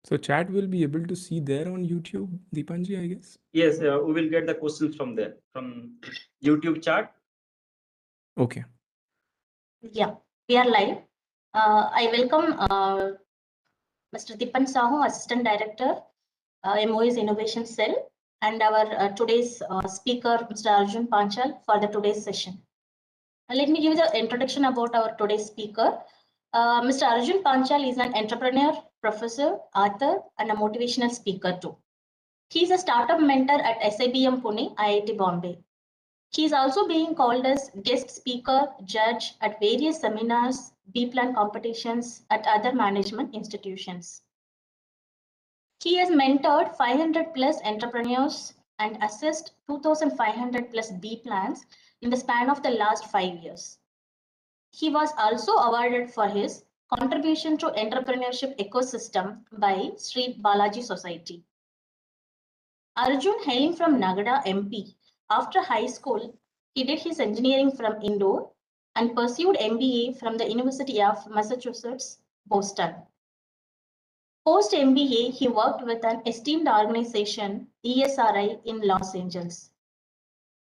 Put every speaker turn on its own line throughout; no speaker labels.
So chat will be able to see there on YouTube, Deepanji, I guess?
Yes, we will get the questions from there, from YouTube chat.
Okay.
Yeah, we are live. I welcome Mr. Dipan Sahu, Assistant Director, MOE's Innovation Cell, and our today's speaker, Mr. Arjun Panchal, for the today's session. Let me give the introduction about our today's speaker. Mr. Arjun Panchal is an entrepreneur, professor, author, and a motivational speaker too. He is a startup mentor at SIBM Pune, IIT Bombay. He is also being called as guest speaker, judge at various seminars, B-plan competitions at other management institutions. He has mentored 500 plus entrepreneurs and assessed 2,500 plus B-plans in the span of the last 5 years. He was also awarded for his contribution to entrepreneurship ecosystem by Sri Balaji Society. Arjun, hailing from Nagada, MP, after high school, he did his engineering from Indore and pursued MBA from the University of Massachusetts, Boston. Post MBA, he worked with an esteemed organization, ESRI, in Los Angeles.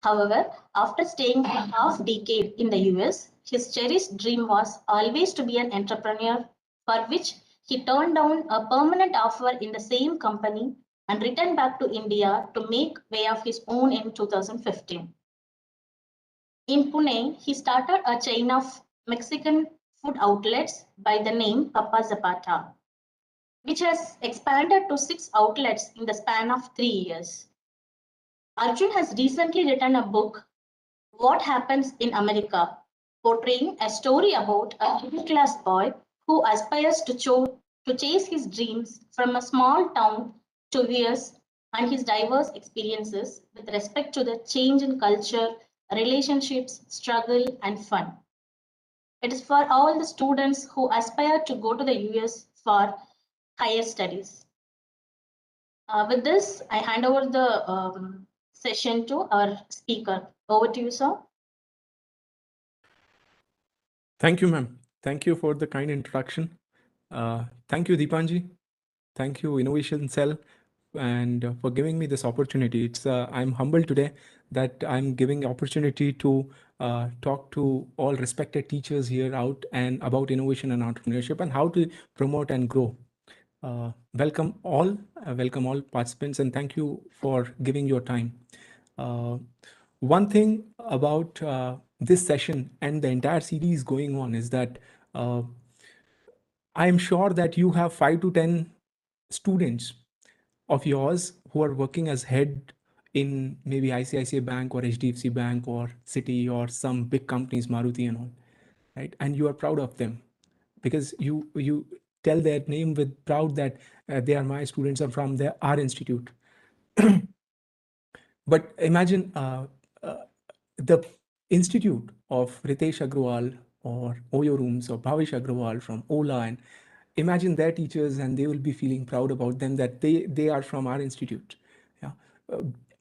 However, after staying for half decade in the US, his cherished dream was always to be an entrepreneur, for which he turned down a permanent offer in the same company and returned back to India to make way of his own in 2015. In Pune, he started a chain of Mexican food outlets by the name Papa Zapata, which has expanded to 6 outlets in the span of 3 years. Arjun has recently written a book, What Happens in America, portraying a story about a middle-class boy who aspires to chase his dreams from a small town to US and his diverse experiences with respect to the change in culture, relationships, struggle, and fun. It is for all the students who aspire to go to the US for higher studies. With this, I hand over the session to our speaker. Over to you, sir.
Thank you, ma'am. Thank you for the kind introduction. Thank you, Deepanji. Thank you, Innovation Cell, and for giving me this opportunity. I'm humbled today that I'm giving opportunity to talk to all respected teachers here out and about innovation and entrepreneurship and how to promote and grow. Welcome all participants, and thank you for giving your time. One thing about this session and the entire series going on is that I'm sure that you have 5 to 10 students of yours who are working as head in maybe ICICI Bank or HDFC Bank or Citi or some big companies, Maruti and all, right? And you are proud of them because you tell their name with proud that they are my students or from our institute. But imagine the institute of Ritesh Agrawal or Oyo Rooms or Bhavish Agrawal from Ola, and imagine their teachers, and they will be feeling proud about them that they are from our institute. Yeah,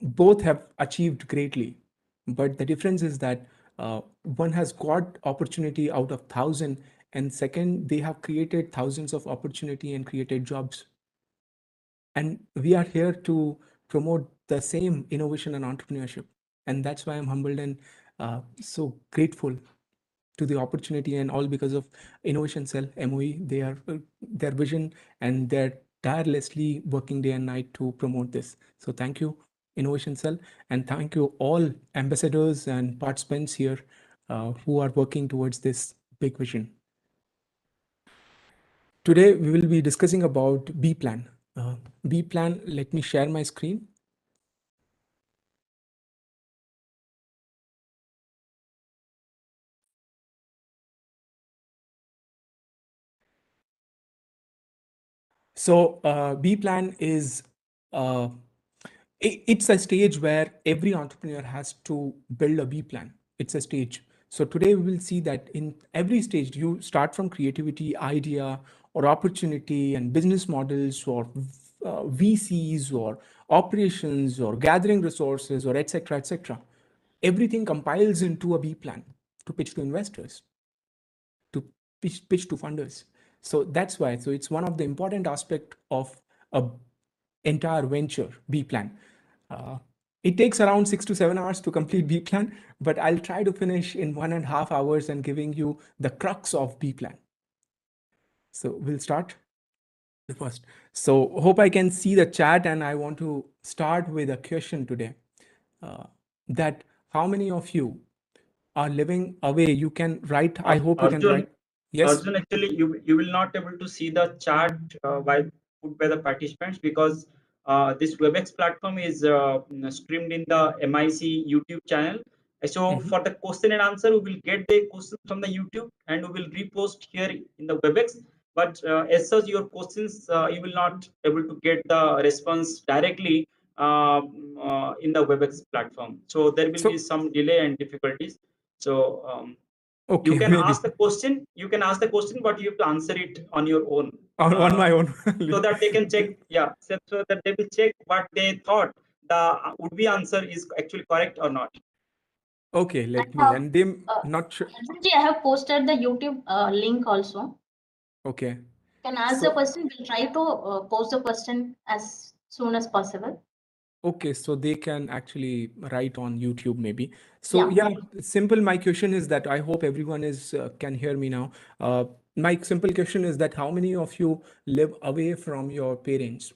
both have achieved greatly, but the difference is that one has got opportunity out of 1,000, and second, they have created thousands of opportunity and created jobs. And we are here to promote the same innovation and entrepreneurship. And that's why I'm humbled and so grateful to the opportunity, and all because of Innovation Cell, MOE. They are their vision, and they're tirelessly working day and night to promote this. So thank you, Innovation Cell, and thank you all ambassadors and participants here who are working towards this big vision. Today we will be discussing about B-Plan. B-Plan, let me share my screen. So B-Plan is it's a stage where every entrepreneur has to build a B-Plan. It's a stage. So today we will see that in every stage, you start from creativity, idea, or opportunity, and business models, or VCs, or operations, or gathering resources, or etc., etc. Everything compiles into a B-Plan to pitch to investors, to pitch to funders. So that's why. So it's one of the important aspect of a entire venture, B plan. It takes around 6 to 7 hours to complete B plan, but I'll try to finish in 1.5 hours and giving you the crux of B plan. So we'll start the first. So hope I can see the chat, and I want to start with a question today. That how many of you are living away? You can write. I hope you can
Arjun,
write. Yes.
Arjun, actually, you will not able to see the chat by put by the participants because this WebEx platform is streamed in the MIC YouTube channel. So for the question and answer, we will get the question from the YouTube and we will repost here in the WebEx. But as such, your questions you will not able to get the response directly in the WebEx platform. So there will be some delay and difficulties. So
okay,
you can
maybe.
ask the question. You can ask the question, but you have to answer it on your own.
On my own.
So that they can check. Yeah, so that they will check what they thought the would-be answer is actually correct or not.
Okay, let me. And they not sure.
Arjunji, I have posted the YouTube link also.
Okay.
You can ask the question. We'll try to post the question as soon as possible.
Okay, so they can actually write on YouTube maybe. So yeah, simple. My question is that I hope everyone is can hear me now. My simple question is that how many of you live away from your parents,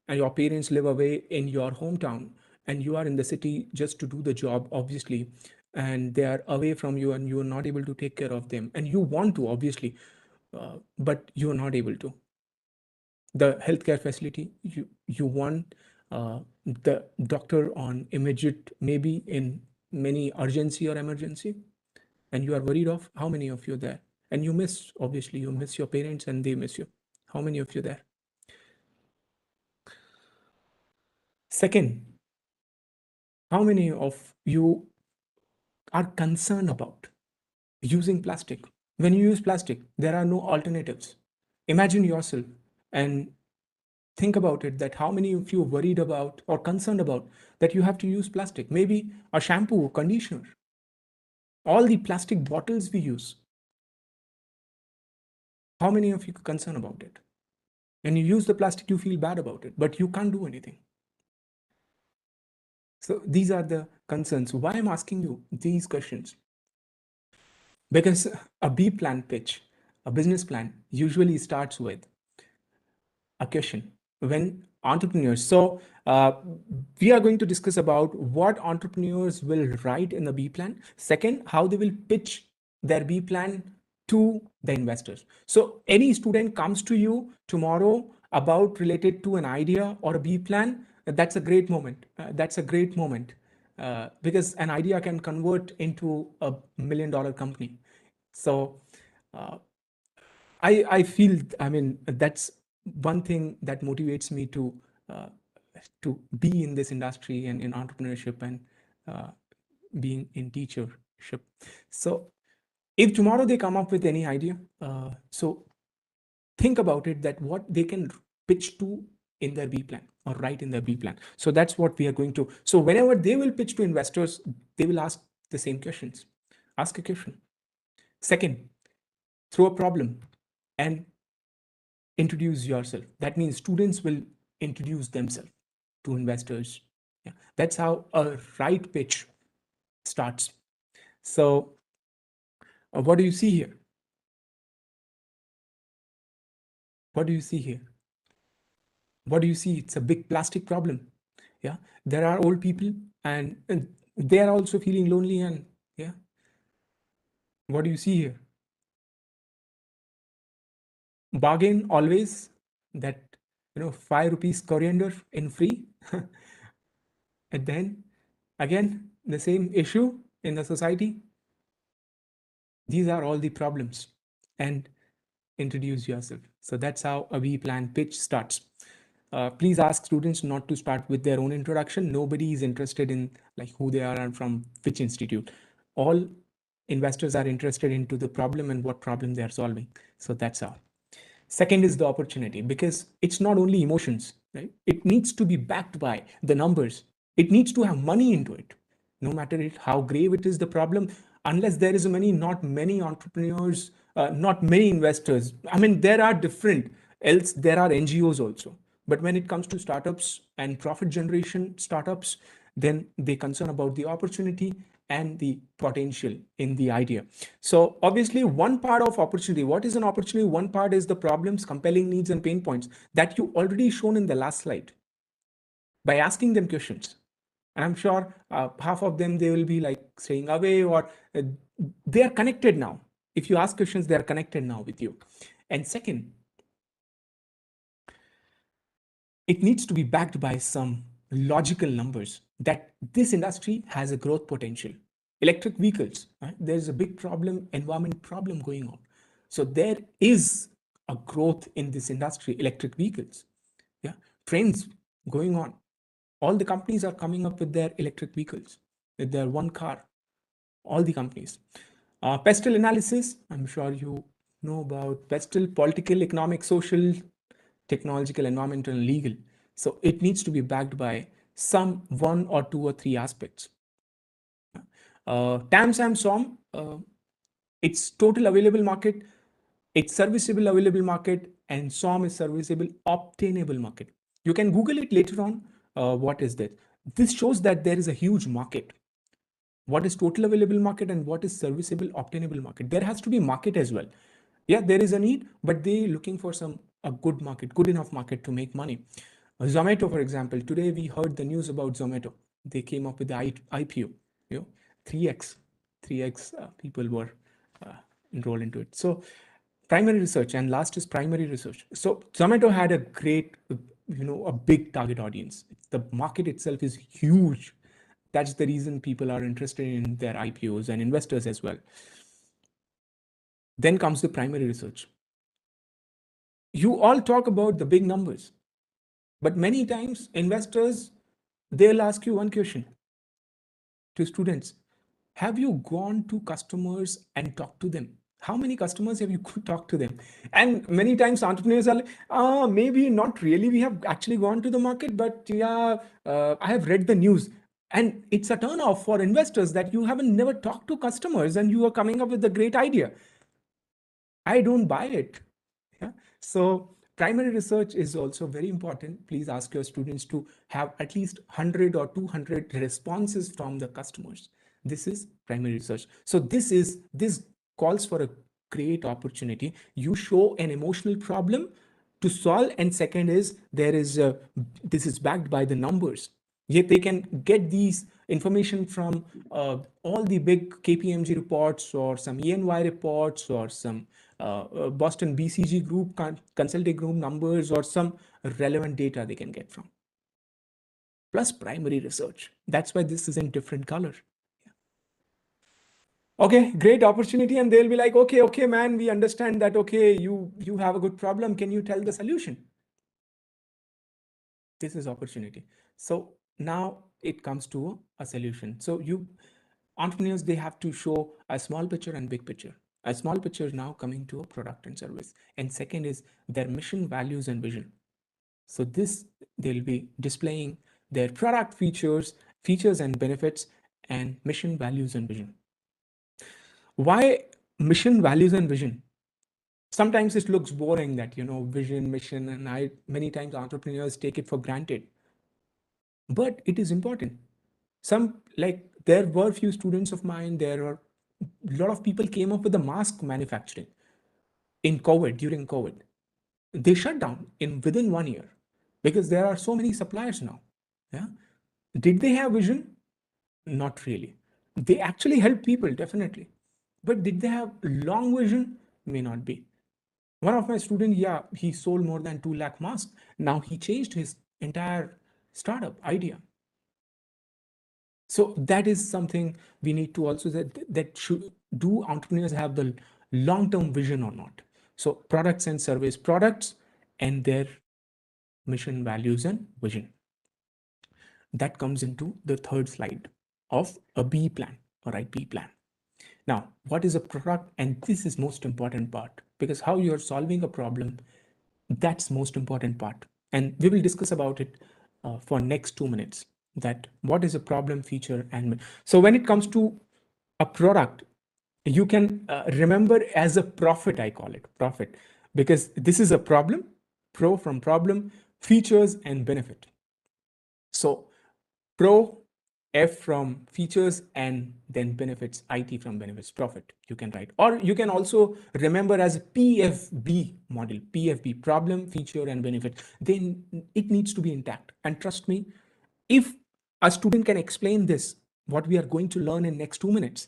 and your parents live away in your hometown, and you are in the city just to do the job, obviously, and they are away from you, and you are not able to take care of them, and you want to, obviously, but you are not able to. The healthcare facility, you want the doctor on immediate, maybe in many urgency or emergency, and you are worried of how many of you there, and you miss, obviously you miss your parents and they miss you. How many of you there? Second, how many of you are concerned about using plastic? When you use plastic, there are no alternatives. Imagine yourself and think about it, that how many of you are worried about or concerned about that you have to use plastic, maybe a shampoo, conditioner, all the plastic bottles we use. How many of you are concerned about it? When you use the plastic, you feel bad about it, but you can't do anything. So these are the concerns. Why I'm asking you these questions? Because a B plan pitch, a business plan, usually starts with a question. When entrepreneurs, so we are going to discuss about what entrepreneurs will write in the B plan. Second, how they will pitch their B plan to the investors. So any student comes to you tomorrow about related to an idea or a B plan, that's a great moment. That's a great moment because an idea can convert into $1 million company. So I feel, I mean, that's one thing that motivates me to be in this industry and in entrepreneurship and being in teachership. So if tomorrow they come up with any idea, so think about it, that what they can pitch to in their B plan or write in their B plan. So that's what we are going to. So whenever they will pitch to investors, they will ask the same questions. Ask a question. Second, throw a problem and introduce yourself. That means students will introduce themselves to investors. Yeah, that's how a right pitch starts. So what do you see here? What do you see here? What do you see? It's a big plastic problem. Yeah, there are old people and they are also feeling lonely, and yeah. What do you see here? Bargain always, that 5 rupees coriander in free. And then again, the same issue in the society. These are all the problems, and introduce yourself. So that's how a B plan pitch starts. Please ask students not to start with their own introduction. Nobody is interested in like who they are and from which institute. All investors are interested into the problem and what problem they are solving. So that's how. Second is the opportunity, because it's not only emotions, right? It needs to be backed by the numbers. It needs to have money into it. No matter how grave it is, the problem, unless there is money, not many entrepreneurs, not many investors. I mean, there are different, else there are NGOs also. But when it comes to startups and profit generation startups, then they concern about the opportunity and the potential in the idea. So obviously one part of opportunity, what is an opportunity? One part is the problems, compelling needs and pain points that you already shown in the last slide by asking them questions. And I'm sure half of them, they will be like staying away, or they are connected now. If you ask questions, they are connected now with you. And second, it needs to be backed by some logical numbers that this industry has a growth potential. Electric vehicles, right? There's a big problem, environment problem going on. So there is a growth in this industry, electric vehicles. Yeah, trains going on. All the companies are coming up with their electric vehicles, with their one car, all the companies. Pestle analysis, I'm sure you know about Pestle, political, economic, social, technological, environmental, and legal. So it needs to be backed by some 1 or 2 or 3 aspects. TAM, SAM, SOM, it's total available market, it's serviceable available market, and SOM is serviceable obtainable market. You can Google it later on. What is that? This shows that there is a huge market. What is total available market and what is serviceable obtainable market? There has to be market as well. Yeah, there is a need, but they're looking for a good market, good enough market to make money. Zomato, for example, today we heard the news about Zomato. They came up with the IPO, 3x people were enrolled into it. So primary research, and last is primary research. So Zomato had a great, a big target audience. The market itself is huge. That's the reason people are interested in their IPOs and investors as well. Then comes the primary research. You all talk about the big numbers, but many times investors, they'll ask you one question to students. Have you gone to customers and talked to them? How many customers have you talked to them? And many times entrepreneurs are like, maybe not really. We have actually gone to the market, but yeah, I have read the news. And it's a turn off for investors that you haven't never talked to customers and you are coming up with a great idea. I don't buy it. Yeah. So primary research is also very important. Please ask your students to have at least 100 or 200 responses from the customers. This is primary research. So this calls for a great opportunity. You show an emotional problem to solve, and second is this is backed by the numbers. Yet they can get these information from all the big KPMG reports or some EY reports or some Boston BCG group, consulting group numbers, or some relevant data they can get from. Plus primary research. That's why this is in different color. Okay, great opportunity. And they'll be like, okay, man, we understand that. Okay, you have a good problem. Can you tell the solution? This is opportunity. So now it comes to a solution. So entrepreneurs, they have to show a small picture and big picture. A small picture is now coming to a product and service. And second is their mission, values, and vision. So they'll be displaying their product features and benefits, and mission, values, and vision. Why mission, values, and vision? Sometimes it looks boring that, vision, mission, and many times entrepreneurs take it for granted. But it is important. There were few students of mine, there were a lot of people came up with the mask manufacturing during COVID. They shut down within 1 year because there are so many suppliers now. Yeah. Did they have vision? Not really. They actually help people, definitely. But did they have long vision? May not be. One of my students, he sold more than 2 lakh masks. Now he changed his entire startup idea. So that is something we need to also do entrepreneurs have the long-term vision or not? So products and service, products and their mission, values, and vision. That comes into the third slide of a B plan or IP plan. Now, what is a product? And this is most important part, because how you're solving a problem, that's most important part. And we will discuss about it for next 2 minutes, that what is a problem, feature, and so when it comes to a product, you can remember as a profit. I call it profit because this is a problem, from problem, features and benefit. So pro, F from features, and then benefits, IT from benefits, profit, you can write. Or you can also remember as PFB model, PFB, problem, feature, and benefit. Then it needs to be intact. And trust me, if a student can explain this, what we are going to learn in next 2 minutes,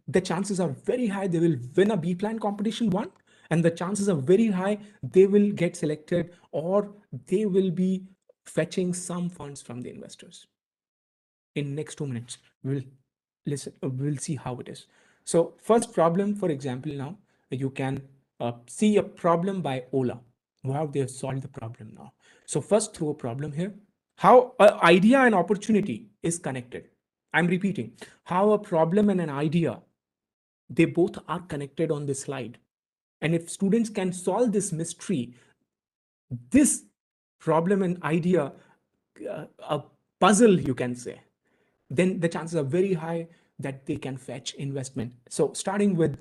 the chances are very high they will win a B plan competition one, and the chances are very high they will get selected, or they will be fetching some funds from the investors. In next 2 minutes, we'll see how it is. So first problem, for example, now you can see a problem by Ola. How they have solved the problem now. So first throw a problem here. How an idea and opportunity is connected. I'm repeating, how a problem and an idea, they both are connected on this slide. And if students can solve this mystery, this problem and idea, a puzzle, you can say, then the chances are very high that they can fetch investment. So starting with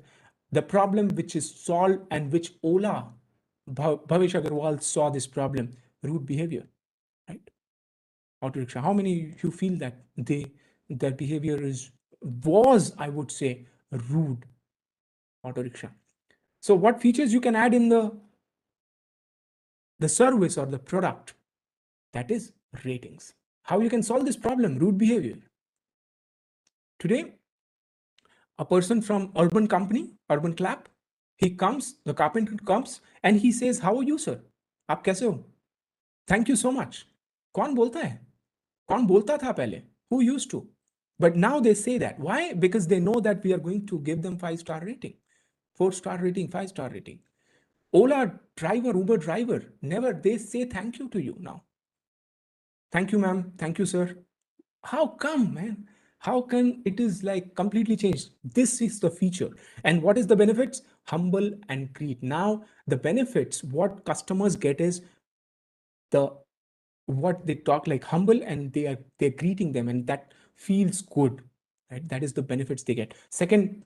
the problem which is solved and which Ola, Bhavesh Agarwal saw this problem, rude behavior, right? Auto rickshaw. How many you feel that their behavior was, I would say, rude? Auto rickshaw. So what features you can add in the service or the product? That is ratings. How you can solve this problem, rude behavior? Today, a person from urban company, urban clap, he comes, the carpenter comes and he says, how are you, sir? आप कैसे हो? Thank you so much. कौन बोलता है? कौन बोलता था पहले? Who used to? But now they say that. Why? Because they know that we are going to give them 5-star rating, 4-star rating, 5-star rating. Ola driver, Uber driver, never, they say thank you to you now. Thank you, ma'am. Thank you, sir. How come, man? How can it is like completely changed? This is the feature. And what is the benefits? Humble and greet. Now the benefits, what customers get is what they talk like humble, and they're greeting them, and that feels good, right? That is the benefits they get. Second,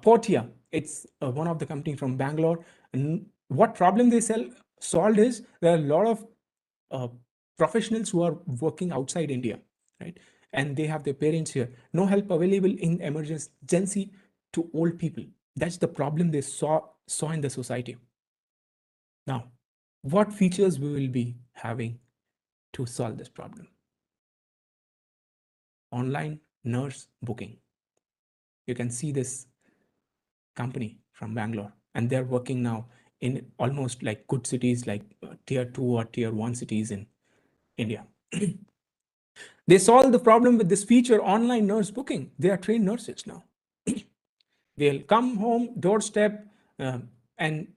Portia, it's one of the company from Bangalore. And what problem they solved is there are a lot of professionals who are working outside India, right? And they have their parents here. No help available in emergency to old people. That's the problem they saw in the society. Now, what features we will be having to solve this problem? Online nurse booking. You can see this company from Bangalore, and they're working now in almost like good cities like tier 2 or tier 1 cities in India. They solve the problem with this feature, online nurse booking. They are trained nurses now. They'll come home, doorstep, and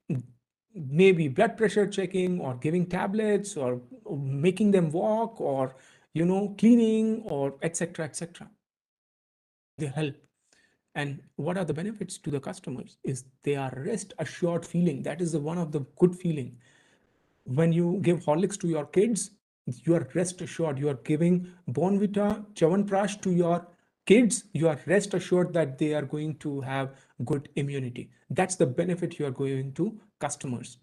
maybe blood pressure checking or giving tablets or making them walk or, cleaning or etc. They help. And what are the benefits to the customers is they are rest assured feeling. That is one of the good feeling. When you give Horlicks to your kids, you are rest assured. You are giving Bonvita, Chyawanprash to your kids. You are rest assured that they are going to have good immunity. That's the benefit you are going to customers.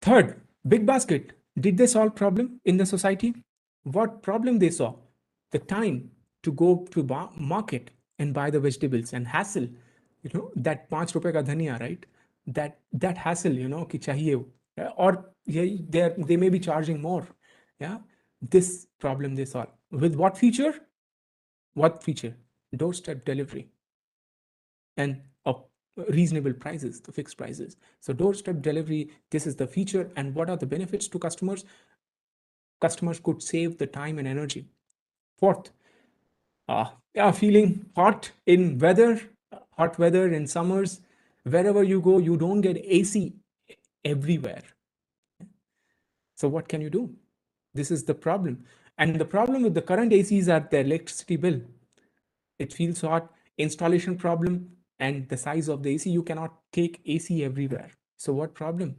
Third, Big Basket. Did they solve problem in the society? What problem they saw? The time to go to market and buy the vegetables, and hassle, that 5 rupees ka dhania, right? That hassle, ki chahiye, or they may be charging more. Yeah, this problem they solve with what feature? What feature? Doorstep delivery and reasonable prices, the fixed prices. So doorstep delivery, this is the feature. And what are the benefits to customers? Customers could save the time and energy. Fourth, feeling hot in weather, hot weather in summers. Wherever you go, you don't get AC everywhere. So what can you do? This is the problem. And the problem with the current ACs are the electricity bill. It feels hot, installation problem, and the size of the AC. You cannot take AC everywhere. So what problem?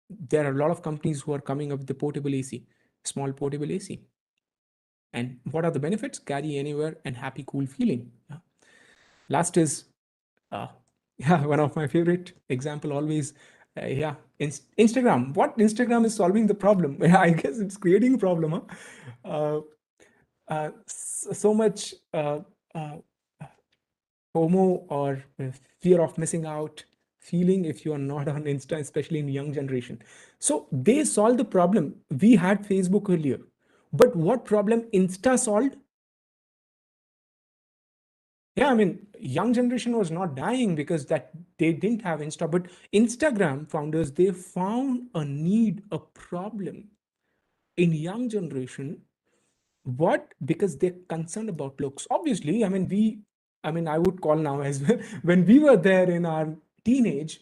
There are a lot of companies who are coming up with the portable AC, small portable AC. And what are the benefits? Carry anywhere and happy, cool feeling. Last is Yeah, one of my favorite example always. Yeah, Instagram. What Instagram is solving the problem? I guess it's creating a problem. Huh? So much uh, FOMO or fear of missing out feeling if you are not on Insta, especially in young generation. So they solved the problem. We had Facebook earlier, but what problem Insta solved? Yeah, I mean, young generation was not dying because that they didn't have Insta, but Instagram founders, they found a need, a problem in young generation. What? Because they're concerned about looks. Obviously, I mean, I would call now as well, when we were there in our teenage,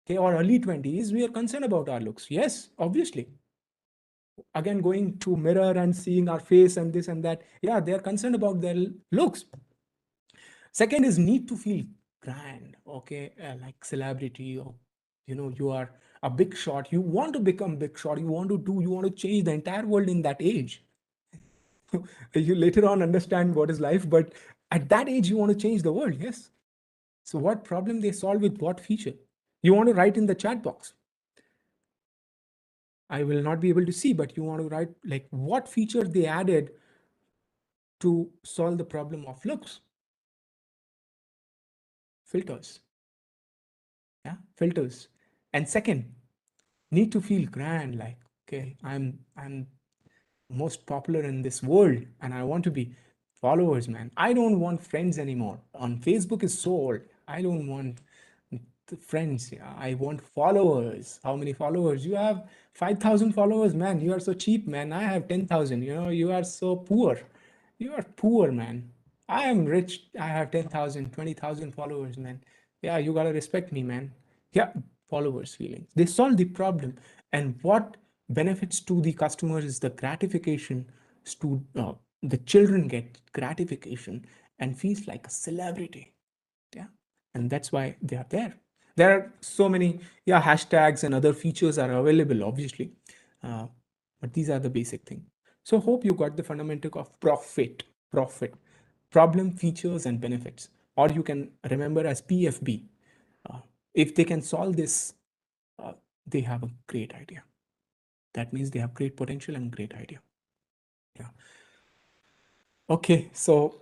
okay, or early 20s, we are concerned about our looks. Yes, obviously. Again, going to mirror and seeing our face and this and that. Yeah, they are concerned about their looks. Second is need to feel grand, okay, like celebrity, or you are a big shot. You want to become big shot. You want to change the entire world in that age. You later on understand what is life, but at that age you want to change the world. Yes. So what problem they solve with what feature? You want to write in the chat box. I will not be able to see, but you want to write like what feature they added to solve the problem of looks. Filters. Yeah, filters. And second, need to feel grand, like, okay, I'm most popular in this world and I want to be followers, man. I don't want friends anymore. On Facebook is so old. I don't want friends. Yeah, I want followers. How many followers? You have 5,000 followers, man. You are so cheap, man. I have 10,000. You are so poor. You are poor, man. I am rich. I have 10,000, 20,000 followers, man. Yeah, you gotta respect me, man. Yeah, followers feelings. They solve the problem. And what benefits to the customers is the gratification. The children get gratification and feels like a celebrity. Yeah, and that's why they are there. There are so many, yeah, hashtags and other features are available, obviously, uh, but these are the basic thing. So hope you got the fundamental of profit, problem, features, and benefits, or you can remember as PFB. uh, if they can solve this, uh, they have a great idea. That means they have great potential and great idea. Yeah. Okay, so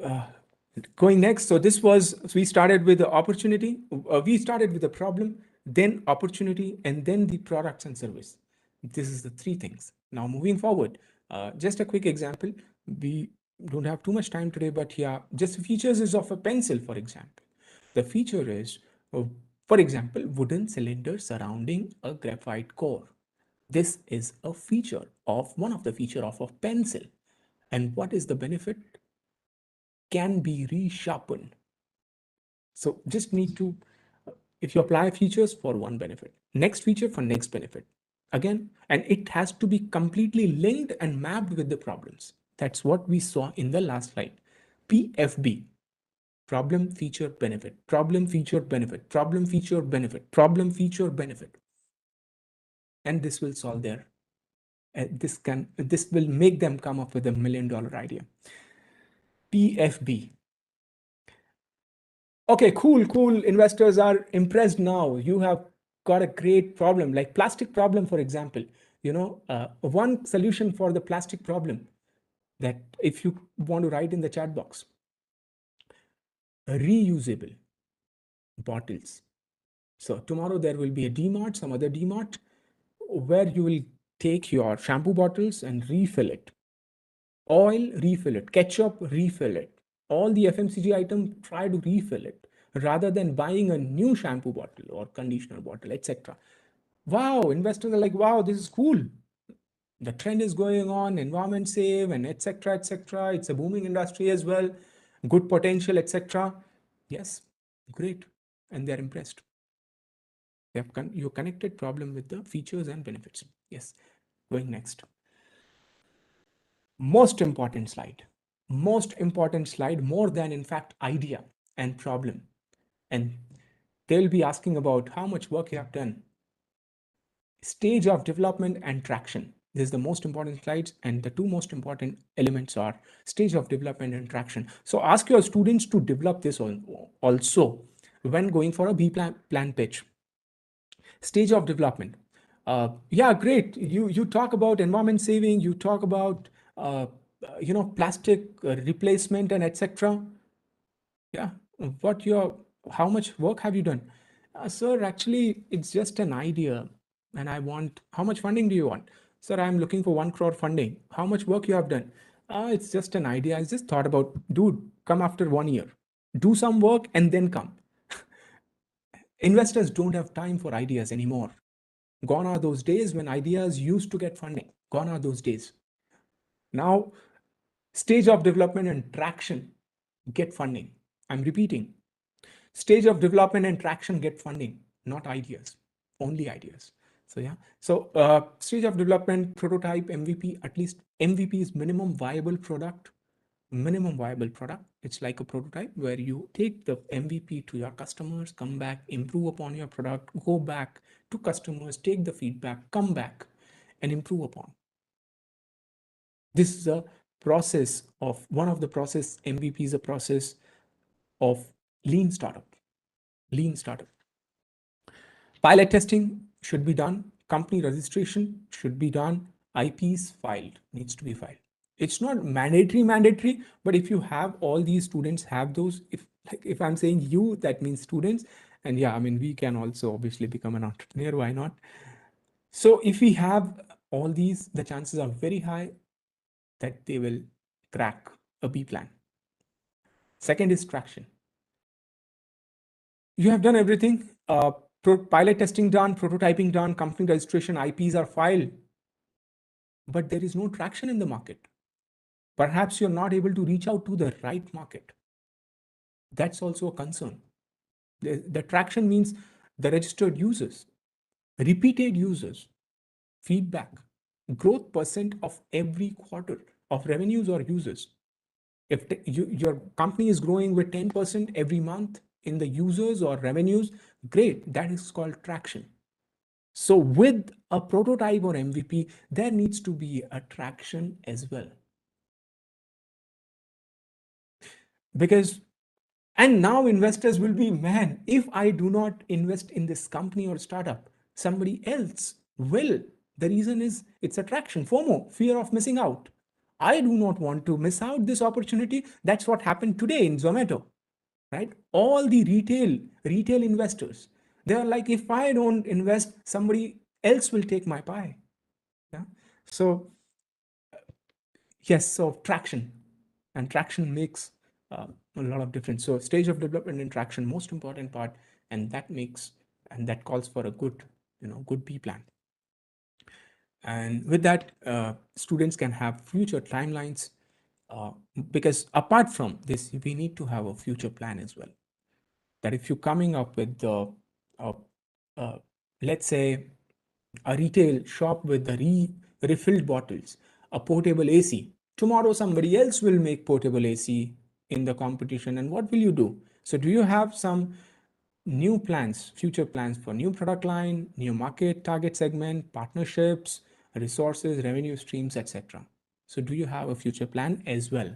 going next. So we started with the opportunity. We started with the problem, then opportunity, and then the products and service. This is the three things. Now moving forward, just a quick example. We don't have too much time today, but yeah, just the features is of a pencil, for example. The feature is, for example, wooden cylinder surrounding a graphite core. This is a feature of one of the feature of a pencil. And what is the benefit? Can be resharpened. So just need to, if you apply features for one benefit, next feature for next benefit. Again, and it has to be completely linked and mapped with the problems. That's what we saw in the last slide. PFB, problem, feature, benefit, problem, feature, benefit, problem, feature, benefit, problem, feature, benefit. And this will solve their, this will make them come up with $1 million idea. PFB. Okay, cool. Investors are impressed now. You have got a great problem, like plastic problem, for example. One solution for the plastic problem that if you want to write in the chat box, reusable bottles. So tomorrow there will be a DMart, some other DMart, where you will take your shampoo bottles and refill it. Oil, refill it. Ketchup, refill it. All the FMCG items, try to refill it rather than buying a new shampoo bottle or conditioner bottle, etc. Wow, investors are like, wow, this is cool. The trend is going on, environment save, and etc. etc. It's a booming industry as well, good potential, etc. Yes, great, and they're impressed. You connected problem with the features and benefits. Yes, going next. Most important slide, more than in fact idea and problem. And they'll be asking about how much work you have done. Stage of development and traction. This is the most important slides, and the two most important elements are stage of development and traction. So ask your students to develop this also. when going for a B plan pitch. Stage of development. Yeah, great. You talk about environment saving. You talk about plastic replacement and etc. Yeah, how much work have you done? Sir, actually, it's just an idea, and how much funding do you want? Sir, I'm looking for 1 crore funding. How much work you have done? It's just an idea. I just thought about, dude, come after 1 year, do some work and then come. Investors don't have time for ideas anymore. Gone are those days when ideas used to get funding. Gone are those days. Now, stage of development and traction get funding. I'm repeating. Stage of development and traction get funding, not ideas, only ideas. So yeah. So stage of development, prototype, MVP, at least MVP is minimum viable product. Minimum viable product. It's like a prototype where you take the MVP to your customers, come back, improve upon your product, go back to customers, take the feedback, come back and improve upon. This is a process of one of the process. MVP is a process of lean startup. Lean startup. Pilot testing should be done. Company registration should be done. IPs filed, needs to be filed. It's not mandatory, but if you have all these students have those, if I'm saying you, that means students. And yeah, I mean, we can also obviously become an entrepreneur. Why not? So if we have all these, the chances are very high that they will crack a B plan. Second is traction. You have done everything. Pilot testing done, prototyping done, company registration, IPs are filed, but there is no traction in the market. Perhaps you're not able to reach out to the right market. That's also a concern. The traction means the registered users, repeated users, feedback, growth percent of every quarter of revenues or users. If your company is growing with 10% every month in the users or revenues, great, that is called traction. So with a prototype or MVP, there needs to be a traction as well. And now investors will be, man, if I do not invest in this company or startup, somebody else will. The reason is it's attraction, FOMO, fear of missing out. I do not want to miss out this opportunity. That's what happened today in Zomato, right? All the retail investors, they are like, if I don't invest, somebody else will take my pie. Yeah. So yes, so traction, and traction makes a lot of difference. So stage of development and traction, most important part, and that calls for a good B plan. And with that, students can have future timelines, because apart from this, we need to have a future plan as well. That if you're coming up with let's say a retail shop with the refilled bottles, a portable AC, tomorrow somebody else will make portable AC in the competition, and what will you do? So do you have some new plans, future plans for new product line, new market target segment, partnerships, resources, revenue streams, etc.? So do you have a future plan as well?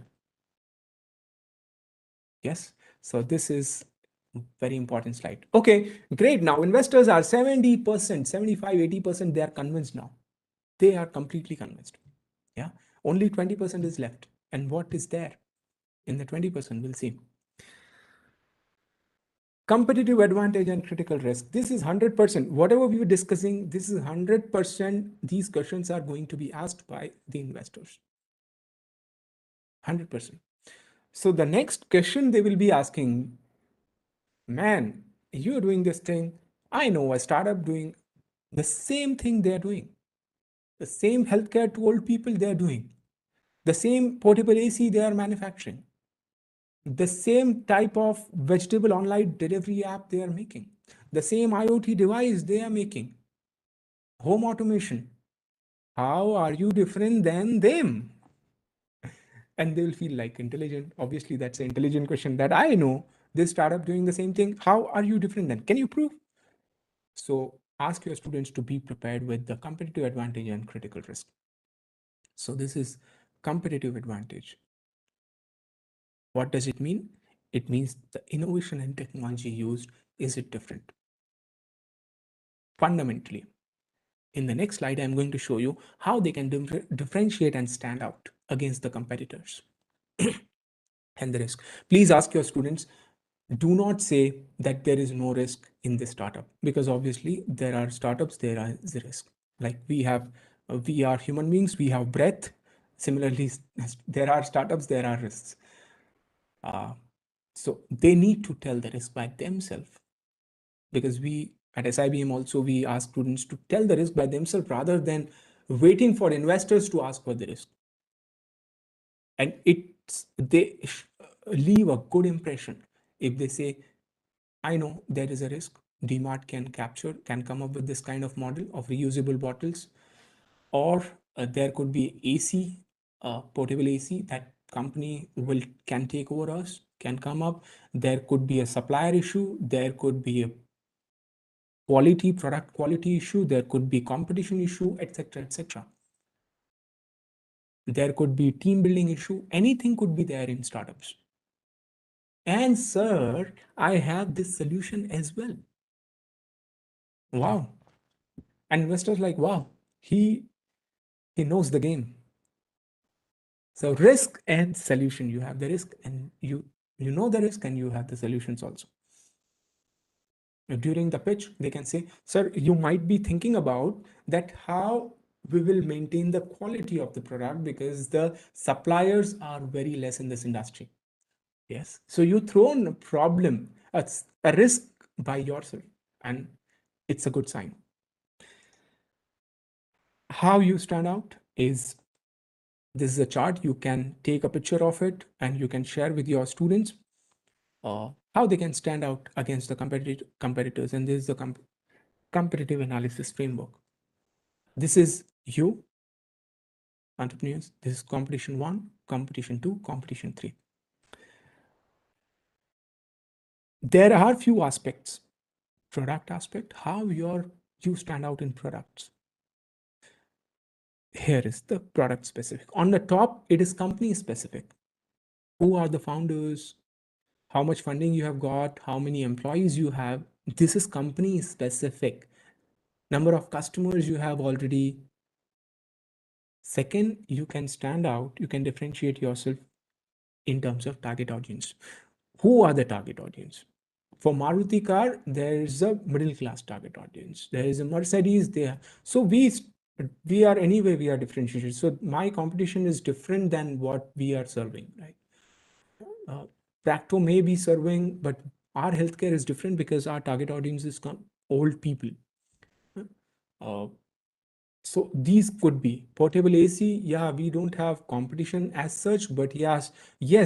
Yes. So this is very important slide. Okay, great. Now investors are 70%, 75, 80%, they are convinced now. They are completely convinced. Yeah. Only 20% is left. And what is there in the 20%? We'll see. Competitive advantage and critical risk. This is 100%. Whatever we were discussing, this is 100%. These questions are going to be asked by the investors. 100%. So the next question they will be asking, man, you're doing this thing. I know a startup doing the same thing they're doing. The same healthcare to old people they're doing. The same portable AC they are manufacturing. The same type of vegetable online delivery app they are making. The same IoT device they are making. Home automation. How are you different than them? And they will feel like intelligent. Obviously, that's an intelligent question that I know. This startup doing the same thing. How are you different then? Can you prove? So ask your students to be prepared with the competitive advantage and critical risk. So this is competitive advantage. What does it mean? It means the innovation and technology used, is it different? Fundamentally. In the next slide, I'm going to show you how they can differentiate and stand out against the competitors and the risk. Please ask your students, do not say that there is no risk in this startup, because obviously there are startups, there is risk. Like we are human beings, we have breath. Similarly, there are startups, there are risks. So they need to tell the risk by themselves, because we at SIBM also, we ask students to tell the risk by themselves rather than waiting for investors to ask for the risk. And they leave a good impression if they say, I know there is a risk. DMart can come up with this kind of model of reusable bottles, or there could be AC, portable AC that company can take over us, can come up. There could be a supplier issue. There could be a product quality issue. There could be competition issue, etc., etc. There could be team building issue. Anything could be there in startups. And sir, I have this solution as well. Wow. And investors like, wow, he knows the game. So risk and solution, you have the risk and you know the risk, and you have the solutions also. During the pitch, they can say, sir, you might be thinking about that how we will maintain the quality of the product, because the suppliers are very less in this industry. Yes. So you throw in a problem, a risk by yourself, and it's a good sign. How you stand out is, this is a chart. You can take a picture of it and you can share with your students how they can stand out against the competitors. And this is the competitive analysis framework. This is you, entrepreneurs. This is competition 1, competition 2, competition 3. There are few aspects. Product aspect, how you stand out in products. Here is the product specific. On the top, it is company specific. Who are the founders? How much funding you have got? How many employees you have? This is company specific. Number of customers you have already. Second, you can stand out, you can differentiate yourself in terms of target audience. Who are the target audience? For Maruti car, there is a middle class target audience. There is a Mercedes there. So we are anyway, we are differentiated. So my competition is different than what we are serving, right? Practo may be serving, but our healthcare is different because our target audience is old people. So these could be portable AC. Yeah, we don't have competition as such, but yes,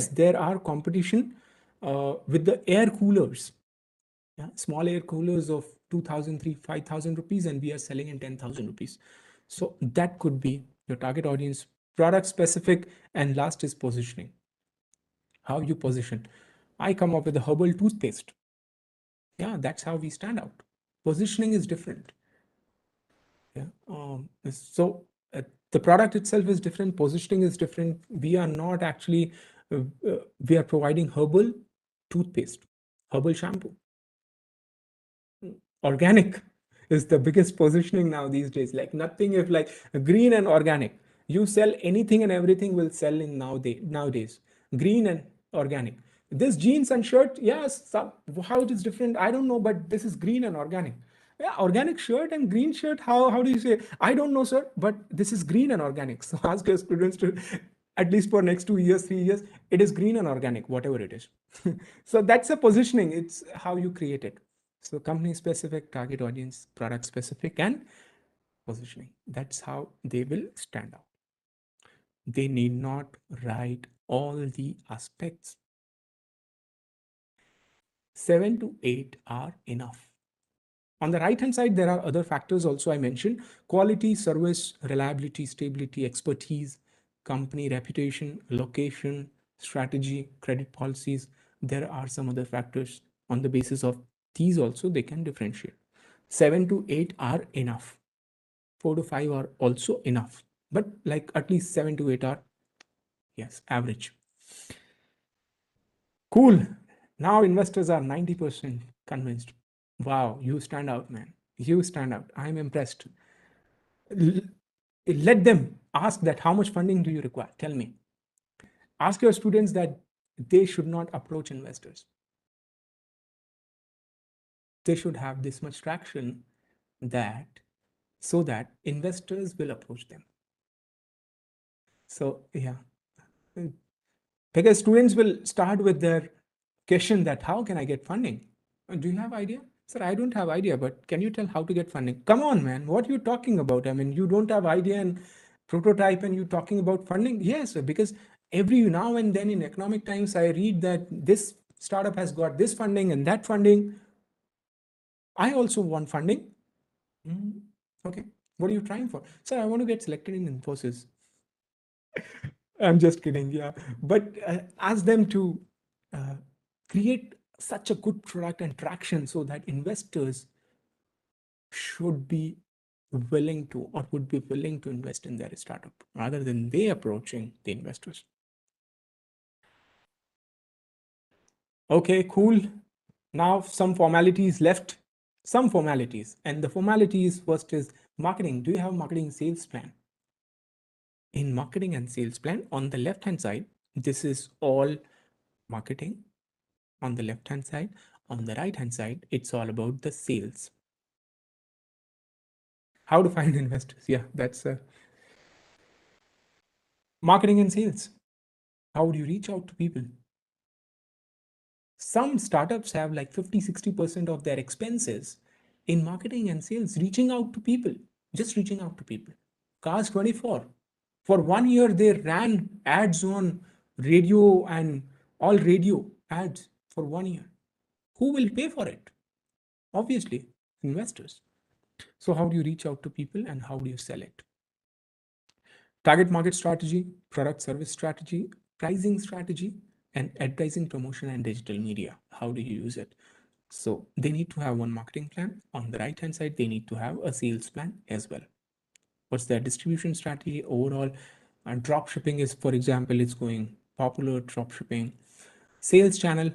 there are competition with the air coolers. Yeah, small air coolers of 2,000, 5,000 rupees, and we are selling in 10,000 rupees. So that could be your target audience, product specific, and last is positioning. How you position. I come up with a herbal toothpaste. Yeah, that's how we stand out. Positioning is different. Yeah. So the product itself is different. Positioning is different. We are not actually, we are providing herbal toothpaste, herbal shampoo. Organic is the biggest positioning now these days. Like nothing if like green and organic. You sell anything and everything will sell in nowadays. Green and organic. This jeans and shirt, yes, how it is different, I don't know, but this is green and organic. Yeah, organic shirt and green shirt, how do you say? I don't know, sir, but this is green and organic. So ask your students to, at least for next 2 years, 3 years, it is green and organic, whatever it is. So that's a positioning. It's how you create it. So company specific, target audience, product specific, and positioning. That's how they will stand out. They need not write all the aspects. 7 to 8 are enough. On the right hand side, there are other factors also I mentioned: quality, service, reliability, stability, expertise, company reputation, location, strategy, credit policies. There are some other factors. On the basis of these also, they can differentiate. 7 to 8 are enough. 4 to 5 are also enough. But like at least 7 to 8 are, yes, average. Cool. Now investors are 90% convinced. Wow, you stand out, man. You stand out. I'm impressed. Let them ask that how much funding do you require? Tell me. Ask your students that they should not approach investors. They should have this much traction that so that investors will approach them. So yeah, because students will start with their question that how can I get funding? Do you have idea? Sir, I don't have idea, but can you tell how to get funding? Come on, man, what are you talking about? I mean, you don't have idea and prototype and you talking about funding? Yes, sir, because every now and then in Economic Times, I read that this startup has got this funding and that funding. I also want funding. Okay, what are you trying for? Sir, I want to get selected in Infosys. I'm just kidding, yeah. But ask them to create such a good product and traction so that investors should be willing to or would be willing to invest in their startup rather than they approaching the investors. Okay, cool. Now some formalities left. Some formalities. And the formalities first is marketing. Do you have a marketing sales plan? In marketing and sales plan, on the left hand side, this is all marketing. On the left hand side, on the right hand side, it's all about the sales. How to find investors? Yeah, that's marketing and sales. How would you reach out to people? Some startups have like 50-60% of their expenses in marketing and sales, reaching out to people, just reaching out to people. Cars 24. For 1 year, they ran ads on radio and all radio ads for 1 year. Who will pay for it? Obviously, investors. So how do you reach out to people and how do you sell it? Target market strategy, product service strategy, pricing strategy, and advertising, promotion, and digital media. How do you use it? So they need to have one marketing plan. On the right hand side, they need to have a sales plan as well. What's their distribution strategy overall? And drop shipping is, for example, it's going popular. Drop shipping. Sales channel,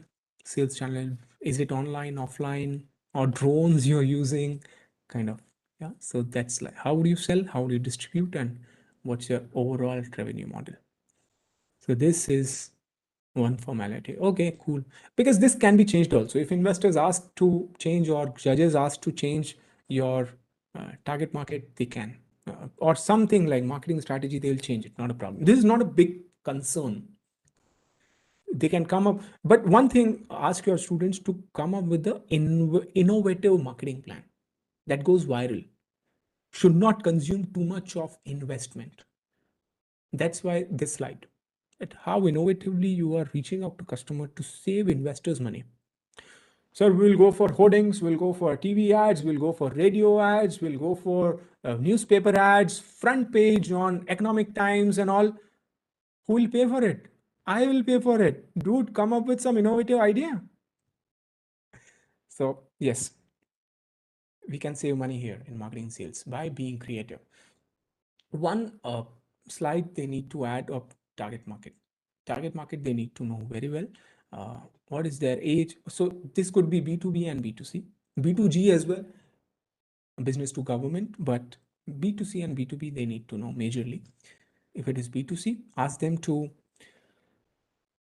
is it online, offline, or drones you're using? Kind of, yeah. So that's like how do you sell, how do you distribute, and what's your overall revenue model? So this is one formality. Okay, cool. Because this can be changed also. If investors ask to change or judges ask to change your target market, they can. Or something like marketing strategy, they'll change it. Not a problem. This is not a big concern. They can come up. But one thing, ask your students to come up with the innovative marketing plan that goes viral. Should not consume too much of investment. That's why this slide. At how innovatively you are reaching out to customer to save investors money. So we'll go for hoardings, we'll go for TV ads, we'll go for radio ads, we'll go for newspaper ads, front page on Economic Times and all. Who will pay for it? I will pay for it. Dude, come up with some innovative idea. So yes, we can save money here in marketing sales by being creative. One slide they need to add of target market. Target market they need to know very well. What is their age? So this could be B2B and B2C, B2G as well, business to government, but B2C and B2B they need to know majorly. If it is B2C, ask them to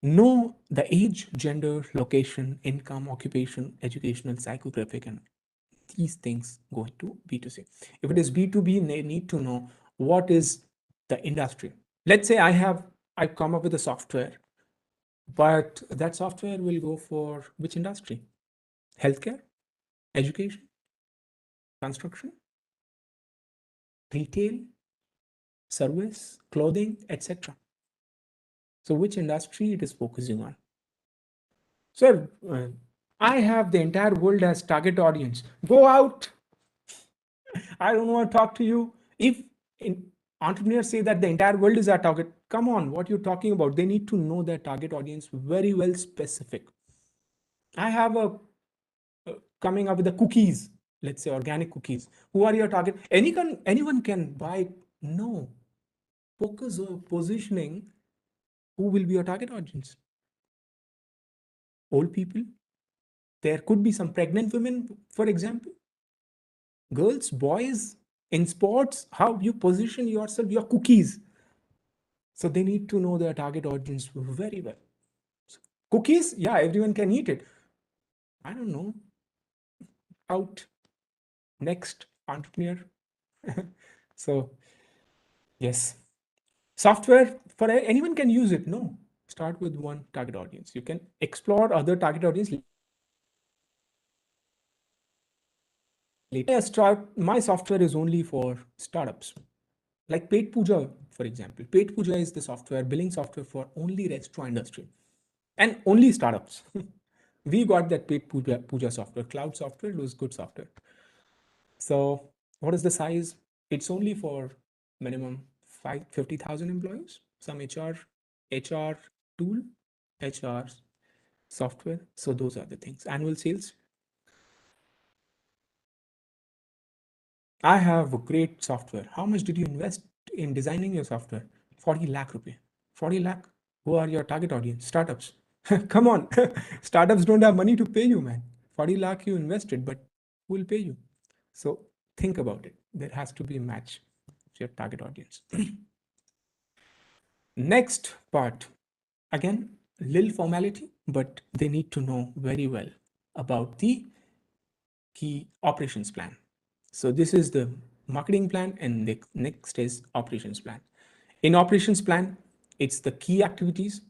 know the age, gender, location, income, occupation, educational, psychographic, and these things go into B2C. If it is B2B, they need to know what is the industry. Let's say I've come up with a software, but that software will go for which industry? Healthcare, education, construction, retail, service, clothing, etc. So which industry it is focusing on? Sir, I have the entire world as target audience. Go out. I don't want to talk to you. If entrepreneurs say that the entire world is our target, come on, what you're talking about? They need to know their target audience very well specific. I have a coming up with the cookies, let's say organic cookies. Who are your target? Anyone can buy. No. Focus on positioning who will be your target audience. old people. There could be some pregnant women, for example. Girls, boys, in sports, how you position yourself, your cookies. So they need to know their target audience very well. So cookies, yeah, everyone can eat it. I don't know. Out. Next entrepreneur. So yes, software for anyone can use it. No, start with one target audience. You can explore other target audience later. My software is only for startups, like Paid Puja, for example. Paid Puja is the software, billing software for only restaurant industry and only startups. We got that Paid Puja software, cloud software. It was good software. So what is the size? It's only for minimum 50,000 employees. Some HR tool, HR software. So those are the things. Annual sales. I have a great software. How much did you invest in designing your software? 40 lakh rupee. 40 lakh. Who are your target audience? Startups. Come on. Startups don't have money to pay you, man. 40 lakh you invested, but who will pay you? So think about it. There has to be a match with your target audience. Next part. Again, little formality, but they need to know very well about the key operations plan. So this is the marketing plan, and the next is operations plan. In operations plan, it's the key activities.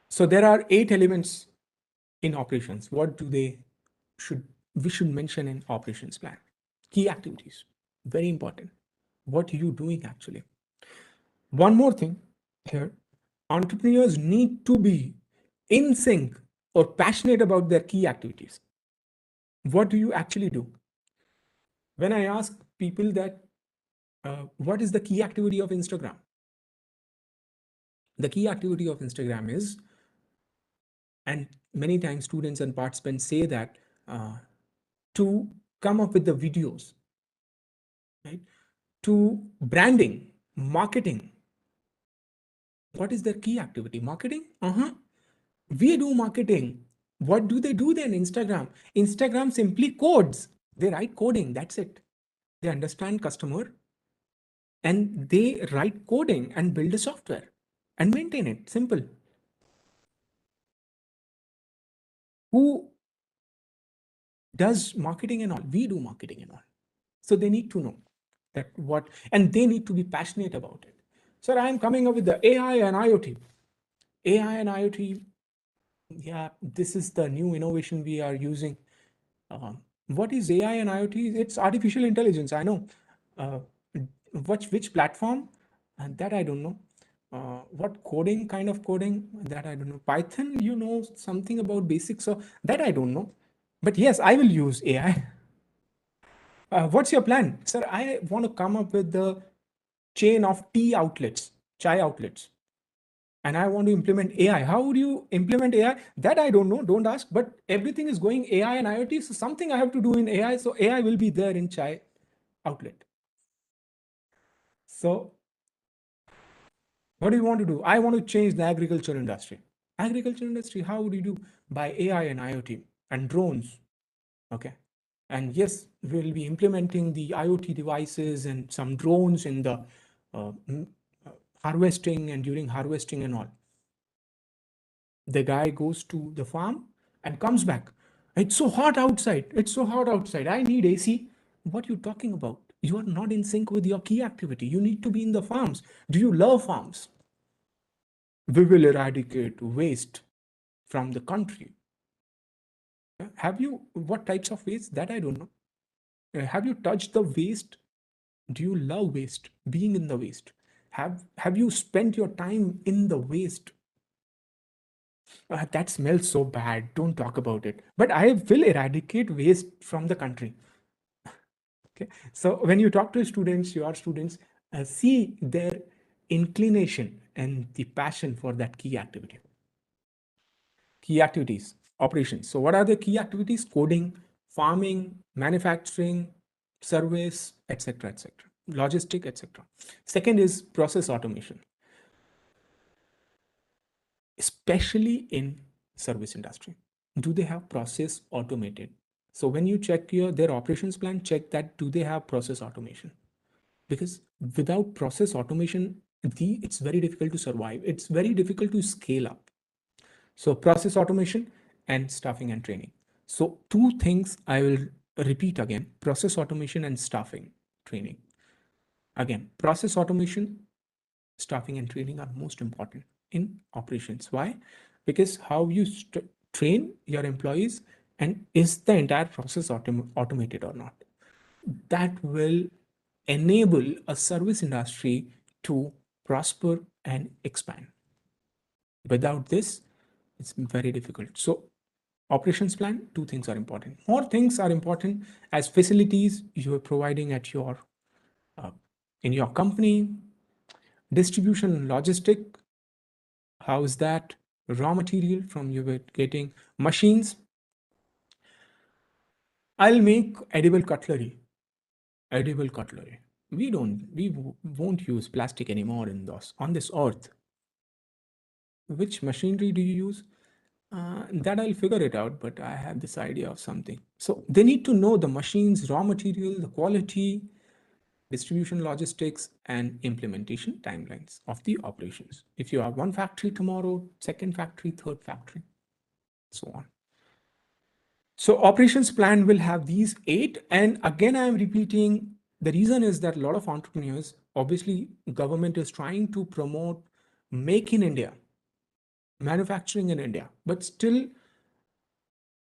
So there are 8 elements in operations. What do we should mention in operations plan? Key activities, very important. What are you doing actually? One more thing here, entrepreneurs need to be in sync or passionate about their key activities. What do you actually do? When I ask people that, what is the key activity of Instagram? The key activity of Instagram is, and many times students and participants say that, to come up with the videos, right? To branding, marketing. What is their key activity? Marketing? We do marketing. What do they do then? Instagram simply codes. They write coding. That's it. They understand customer and they write coding and build a software and maintain it. Simple. Who does marketing and all? We do marketing and all. So they need to know that what, and they need to be passionate about it. Sir, I am coming up with the AI and IoT. AI and IoT, yeah, this is the new innovation we are using. What is AI and IoT? It's artificial intelligence. I know. Which platform? That I don't know. What coding, kind of coding? That I don't know. Python, you know something about basics, so that I don't know. But yes, I will use AI. What's your plan? Sir, I want to come up with the chain of tea outlets, chai outlets, and I want to implement AI. How would you implement AI? That I don't know. Don't ask. But everything is going AI and IoT. So something I have to do in AI. So AI will be there in chai outlet. So what do you want to do? I want to change the agriculture industry. Agriculture industry, how would you do? By AI and IoT and drones. Okay. And yes, we'll be implementing the IoT devices and some drones in the harvesting and during harvesting and all. The guy goes to the farm and comes back. It's so hot outside. It's so hot outside. I need AC. What are you talking about? You are not in sync with your key activity. You need to be in the farms. Do you love farms? We will eradicate waste from the country. Have you, what types of waste? That I don't know. Have you touched the waste? Do you love waste? Being in the waste? Have you spent your time in the waste? That smells so bad. Don't talk about it. But I will eradicate waste from the country. Okay. So when you talk to students, your students see their inclination and the passion for that key activity. Key activities, operations. So what are the key activities? Coding, farming, manufacturing, service, etc., etc., logistic, etc. Second is process automation, especially in service industry? Do they have process automated? So when you check their operations plan, check that do they have process automation? Because without process automation, it's very difficult to survive. It's very difficult to scale up. So process automation and staffing and training. So two things I will repeat again: process automation and staffing training. Again, process automation, staffing and training are most important in operations. Why? Because how you train your employees, and is the entire process automated or not, that will enable a service industry to prosper and expand. Without this, it's very difficult. So operations plan, two things are important. More things are important as facilities you are providing at your in your company. Distribution and logistic, how is that? Raw material from you were getting, machines. I'll make edible cutlery. Edible cutlery. We won't use plastic anymore on this earth. Which machinery do you use? That I'll figure it out, but I have this idea of something. So they need to know the machines, raw material, the quality, distribution, logistics, and implementation timelines of the operations. If you have one factory tomorrow, second factory, third factory, so on. So operations plan will have these 8. And again, I am repeating, the reason is that a lot of entrepreneurs, obviously government is trying to promote make in India, manufacturing in India, but still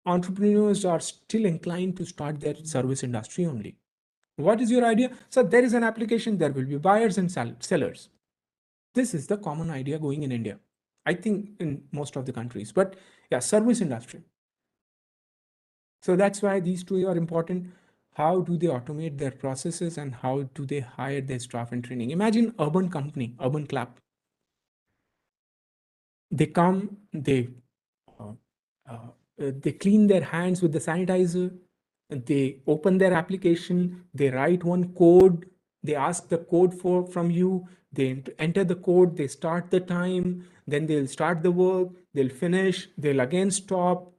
entrepreneurs are still inclined to start their service industry only. What is your idea? So there is an application, there will be buyers and sellers. This is the common idea going in India, I think in most of the countries, but yeah, service industry. So that's why these two are important. How do they automate their processes and how do they hire their staff and training? Imagine urban company, Urban Clap. They come, they clean their hands with the sanitizer, they open their application, they write one code, they ask the code from you, they enter the code, they start the time, then they'll start the work, they'll finish, they'll again stop,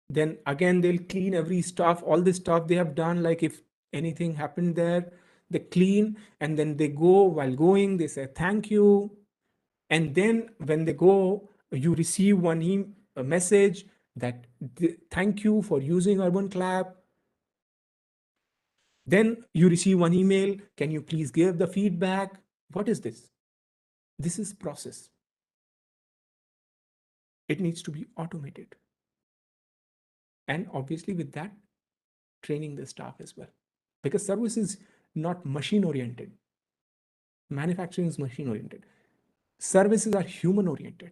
then again they'll clean every stuff, all the stuff they have done, like if anything happened there, they clean, and then they go. While going, they say thank you, and then when they go, you receive a message that thank you for using Urban Clap. Then you receive one email, can you please give the feedback? What is this? This is process. It needs to be automated. And obviously with that, training the staff as well. Because service is not machine oriented. Manufacturing is machine oriented. Services are human oriented.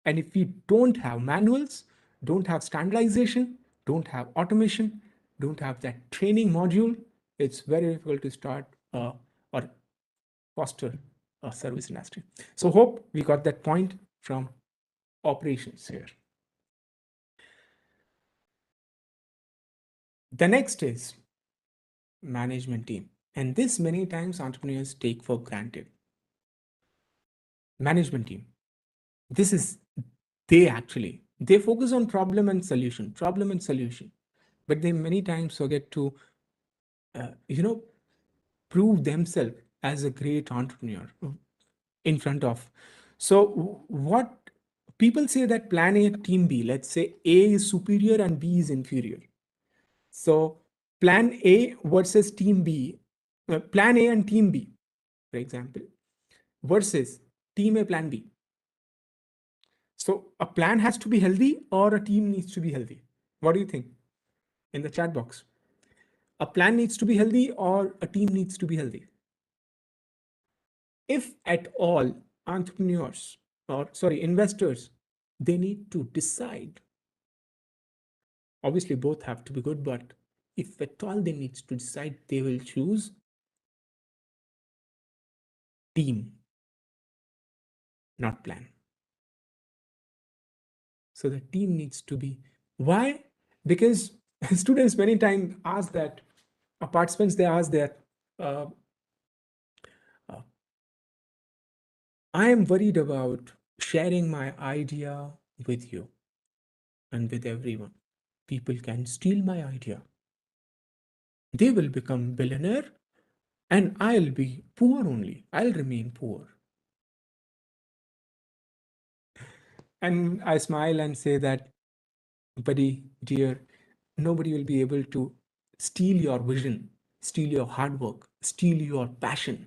And if we don't have manuals, don't have standardization, don't have automation, don't have that training module, it's very difficult to start or foster a service industry. So hope we got that point from operations here. The next is management team. And this many times entrepreneurs take for granted. Management team. This is they focus on problem and solution, but they many times forget to, prove themselves as a great entrepreneur in front of. So what people say that plan A, team B, let's say A is superior and B is inferior. So plan A versus team B, plan A and team B, for example, versus team A, plan B. So a plan has to be healthy or a team needs to be healthy? What do you think in the chat box? A plan needs to be healthy or a team needs to be healthy? If at all investors, they need to decide. Obviously both have to be good, but if at all they need to decide, they will choose team, not plan. So the team needs to be. Why? Because students many times ask that, participants, they ask that, I am worried about sharing my idea with you. and with everyone. People can steal my idea. They will become billionaire and I'll be poor only. I'll remain poor. And I smile and say that, buddy, dear, nobody will be able to steal your vision, steal your hard work, steal your passion,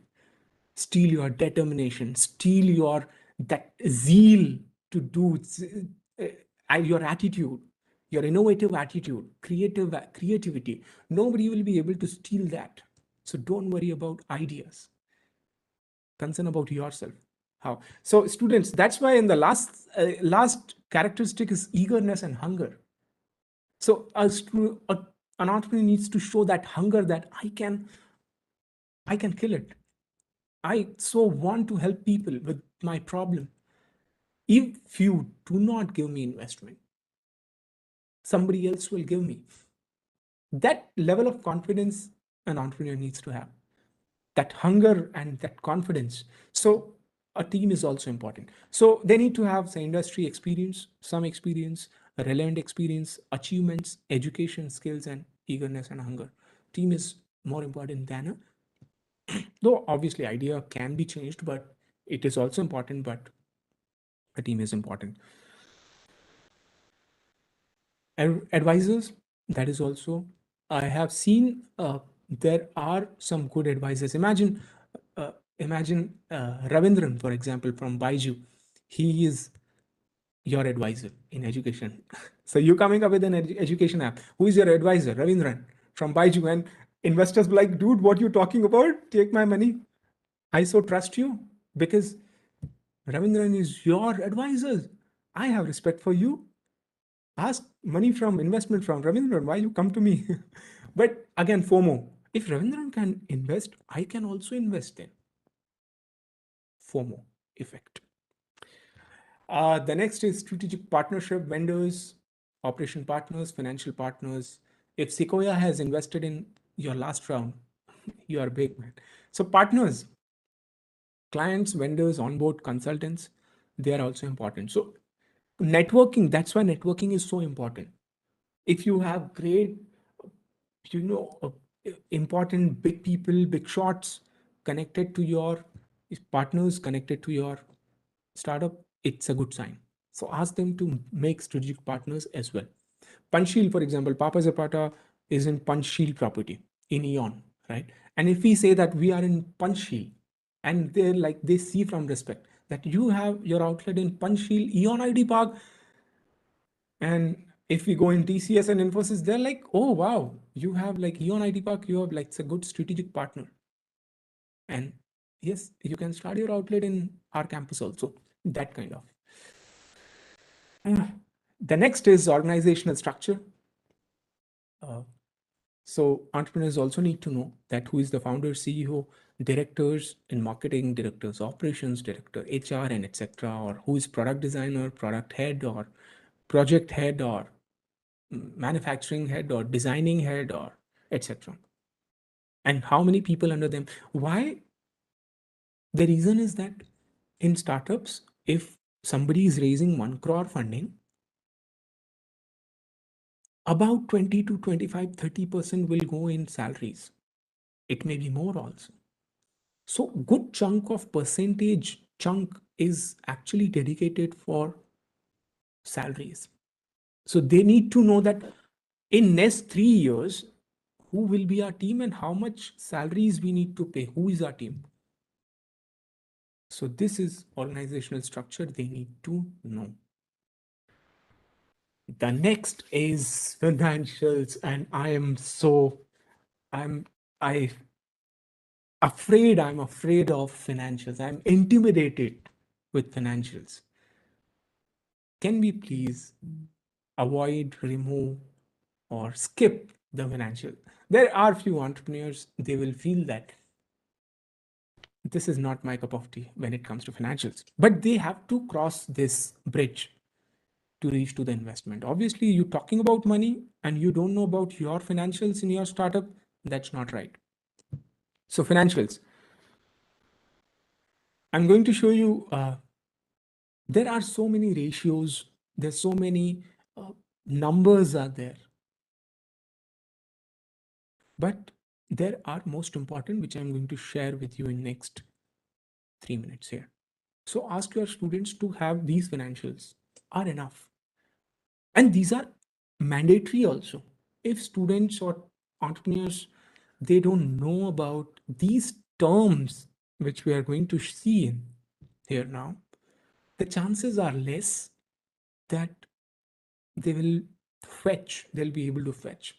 steal your determination, steal your that zeal to do, your attitude, your innovative attitude, creativity. Nobody will be able to steal that. So don't worry about ideas. Concern about yourself. How? So students, that's why in the last characteristic is eagerness and hunger. So an entrepreneur needs to show that hunger, that I can kill it. I so want to help people with my problem. If you do not give me investment, somebody else will give me. That level of confidence an entrepreneur needs to have. That hunger and that confidence. So a team is also important. So they need to have some industry experience, some experience, relevant experience, achievements, education, skills, and eagerness and hunger. Team is more important than though obviously idea can be changed, but it is also important, but a team is important. And advisors, that is also, I have seen there are some good advisors. Imagine Ravindran, for example, from Baiju. He is your advisor in education. So you're coming up with an education app. Who is your advisor? Ravindran from Baiju. And investors be like, dude, what you talking about? Take my money. I so trust you because Ravindran is your advisor. I have respect for you. Ask money from investment from Ravindran. Why you come to me? But again, FOMO. If Ravindran can invest, I can also invest in. FOMO effect. The next is strategic partnership, vendors, operation partners, financial partners. If Sequoia has invested in your last round, you are big, man. So partners, clients, vendors, onboard consultants, they are also important. So networking, that's why networking is so important. If you have great, important big people, big shots connected to your partners, connected to your startup, it's a good sign. So ask them to make strategic partners as well. Panchsheel, for example, Papa Zapata is in Panchsheel property in Eon, right? And if we say that we are in Panchsheel, and they're like, they see from respect that you have your outlet in Panchsheel, Eon ID Park, and if we go in TCS and Infosys, they're like, oh wow, you have like Eon IT Park, you have like, it's a good strategic partner. And yes, you can start your outlet in our campus also, that kind of. The next is organizational structure. So entrepreneurs also need to know that who is the founder, CEO, directors in marketing, directors operations, director HR, and etc. Or who is product designer, product head, or project head, or manufacturing head, or designing head, or etc. And how many people under them. Why? The reason is that in startups, if somebody is raising 1 crore funding, about 20 to 25, 30% will go in salaries. It may be more also. So good chunk of percentage chunk is actually dedicated for salaries. So they need to know that in next 3 years, who will be our team and how much salaries we need to pay. Who is our team? So this is organizational structure they need to know. The next is financials, and I'm afraid of financials. I'm intimidated with financials. Can we please avoid, remove, or skip the financial? There are few entrepreneurs, they will feel that this is not my cup of tea when it comes to financials, but they have to cross this bridge to reach to the investment. Obviously, you're talking about money and you don't know about your financials in your startup, that's not right. So financials, I'm going to show you, there are so many ratios, there's so many numbers are there. But there are most important, which I'm going to share with you in next 3 minutes here. So ask your students to have these financials are enough. And these are mandatory also. If students or entrepreneurs, they don't know about these terms, which we are going to see in here now, the chances are less that they will fetch, they'll be able to fetch.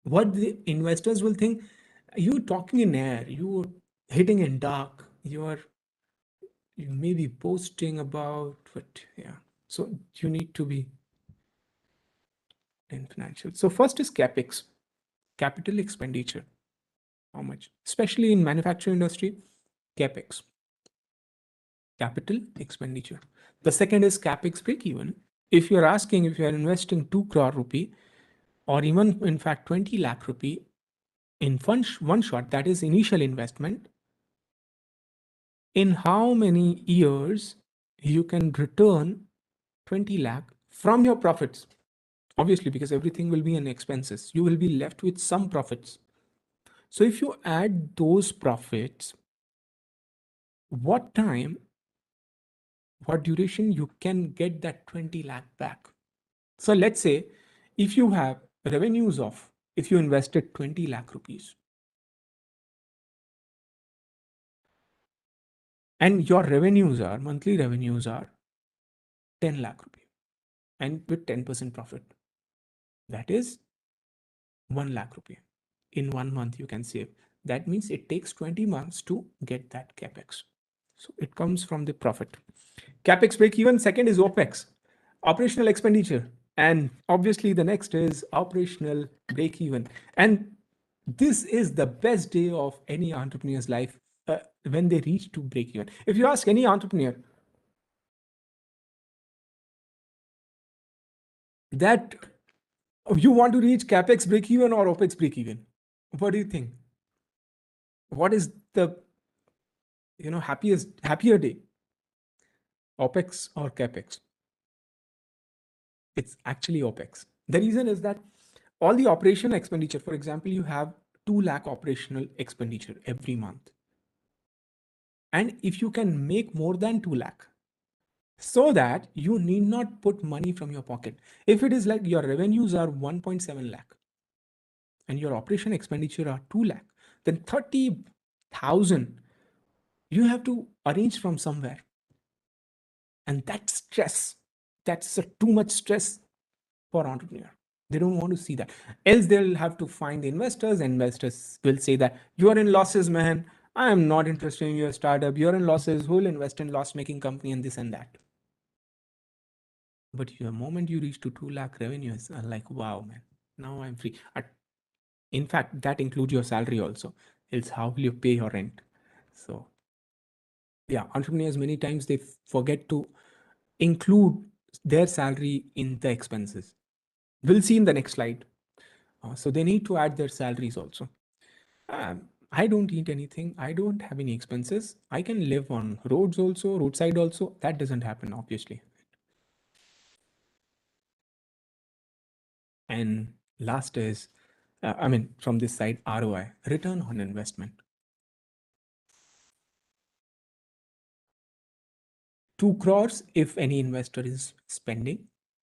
What the investors will think, you talking in air, you hitting in dark, you may be posting about, but yeah. So you need to be in financial. So first is capex, capital expenditure. How much? Especially in manufacturing industry, capex, capital expenditure. The second is capex break even. If you're asking, if you're investing 2 crore rupee, or even in fact 20 lakh rupee in one shot, that is initial investment, in how many years you can return 20 lakh from your profits? Obviously, because everything will be in expenses, you will be left with some profits. So if you add those profits, what time, what duration you can get that 20 lakh back? So let's say if you have revenues of, if you invested 20 lakh rupees and your revenues are, monthly revenues are 10 lakh rupees and with 10% profit, that is 1 lakh rupee. In 1 month you can save. That means it takes 20 months to get that capex. So it comes from the profit. Capex break even. Second is OPEX, operational expenditure. And obviously the next is operational break even. And this is the best day of any entrepreneur's life, when they reach to break even. If you ask any entrepreneur that you want to reach capex break even or OPEX break even, what do you think? What is the happier day? OPEX or CAPEX? It's actually OPEX. The reason is that all the operation expenditure, for example, you have 2 lakh operational expenditure every month. And if you can make more than 2 lakh, so that you need not put money from your pocket. If it is like your revenues are 1.7 lakh and your operation expenditure are 2 lakh, then 30,000 you have to arrange from somewhere. And that stress, that's too much stress for entrepreneur. They don't want to see that. Else they'll have to find investors. Investors will say that you are in losses, man. I am not interested in your startup. You're in losses. Who will invest in loss-making company and this and that? But the moment you reach to 2 lakh revenues, are like, wow, man, now I'm free. In fact, that includes your salary also. It's how will you pay your rent? So yeah, entrepreneurs many times they forget to include their salary in the expenses. We'll see in the next slide. So they need to add their salaries also. I don't eat anything. I don't have any expenses. I can live on roads also, roadside also. That doesn't happen, obviously. And last is, from this side, ROI, return on investment. 2 crores if any investor is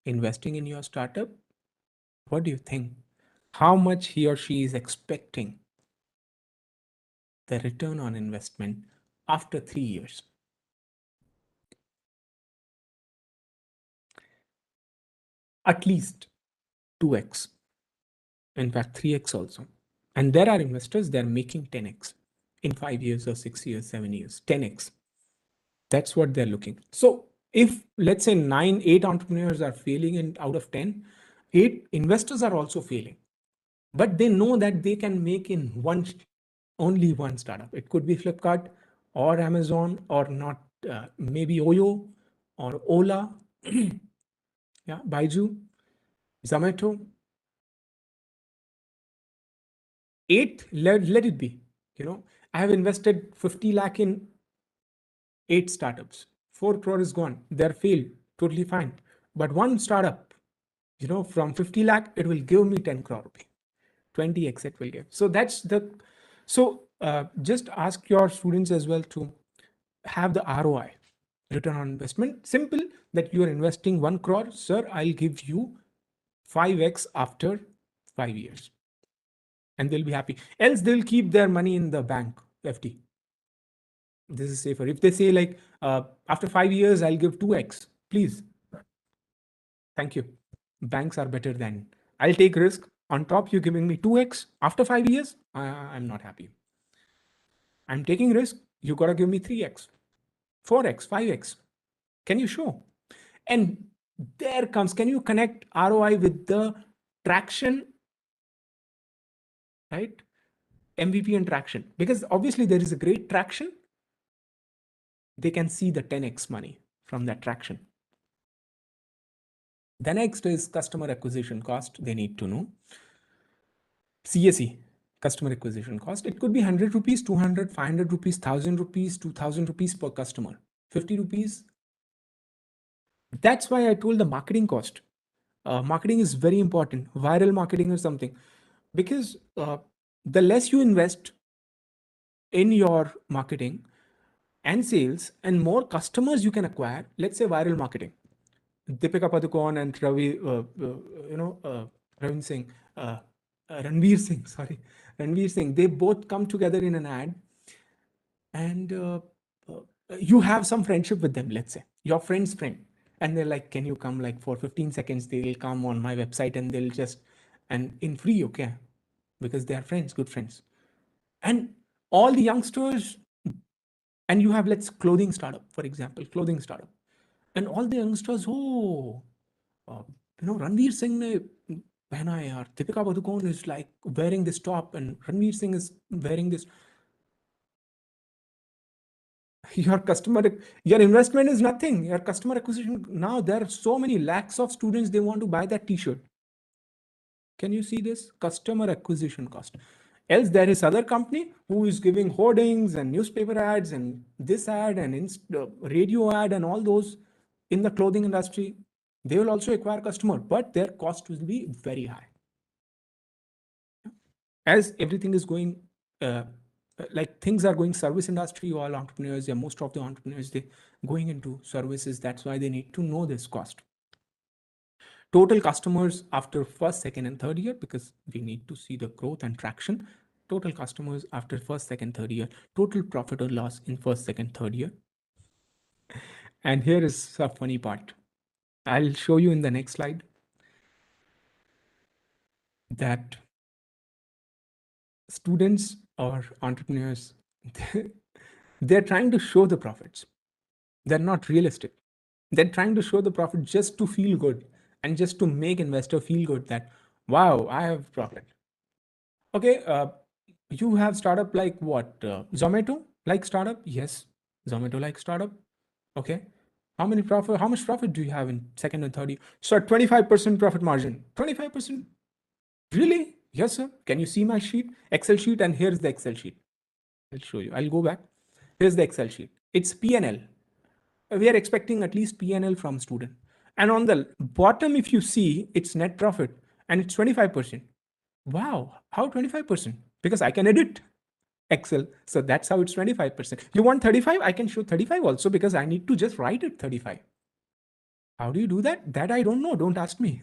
investing in your startup. What do you think? How much he or she is expecting the return on investment after 3 years? At least 2x. In fact, 3x also. And there are investors, they're making 10x in 5 years or 6 years, 7 years, 10x. That's what they're looking. So if let's say 8 entrepreneurs are failing and out of 10, 8 investors are also failing. But they know that they can make in only one startup. It could be Flipkart or Amazon or not, maybe Oyo or Ola, yeah, Baiju, Zomato. 8, let it be. I have invested 50 lakh in 8 startups. 4 crore is gone. They're failed. Totally fine. But one startup, from 50 lakh, it will give me 10 crore rupee. 20x it will give. So that's just ask your students as well to have the ROI, return on investment. Simple, that you are investing 1 crore, sir, I'll give you 5x after 5 years. And they'll be happy. Else they'll keep their money in the bank, FD. This is safer. If they say like, after 5 years, I'll give 2x, please. Thank you. Banks are better than, I'll take risk. On top, you're giving me 2x after 5 years. I'm not happy. I'm taking risk. You got to give me 3x, 4x, 5x. Can you show? And there comes, can you connect ROI with the traction, right? MVP and traction. Because obviously there is a great traction. They can see the 10x money from that traction. The next is customer acquisition cost. They need to know. CAC, customer acquisition cost. It could be 100 rupees, 200, 500 rupees, 1000 rupees, 2000 rupees per customer, 50 rupees. That's why I told the marketing cost. Marketing is very important. Viral marketing or something, because the less you invest in your marketing and sales and more customers you can acquire. Let's say viral marketing. Deepika Padukone and Ranveer Singh, they both come together in an ad, and you have some friendship with them. Let's say your friend's friend, and they're like, can you come like for 15 seconds? They'll come on my website and they'll just, and in free, okay, because they are friends, good friends. And all the youngsters, and you have, let's clothing startup, for example, clothing startup, and all the youngsters, Ranveer Singh ne pehna hai yaar, Deepika Padukone is like wearing this top and Ranveer Singh is wearing this. Your investment is nothing. Your customer acquisition, now there are so many lakhs of students, they want to buy that t-shirt. Can you see this? Customer acquisition cost. Else there is other company who is giving hoardings and newspaper ads and this ad and radio ad and all those in the clothing industry. They will also acquire customer, but their cost will be very high. As everything is going, like things are going service industry, all entrepreneurs, most of the entrepreneurs, they going into services. That's why they need to know this cost. Total customers after first, second, and third year, because we need to see the growth and traction. Total customers after first, second, third year. Total profit or loss in first, second, third year. And here is a funny part. I'll show you in the next slide that students or entrepreneurs, they're trying to show the profits. They're not realistic. They're trying to show the profit just to feel good and just to make investor feel good that, wow, I have profit. Okay, you have startup like what? Zomato like startup? Yes, Zomato like startup. Okay, how much profit do you have in second and third year? So 25% profit margin. 25%? Really? Yes, sir. Can you see my sheet? Excel sheet, and here's the Excel sheet. I'll show you. I'll go back. Here's the Excel sheet. It's P&L. We are expecting at least P&L from student. And on the bottom, if you see, it's net profit and it's 25%. Wow, how 25%? Because I can edit Excel. So that's how it's 25%. You want 35? I can show 35 also, because I need to just write it 35. How do you do that? That I don't know. Don't ask me.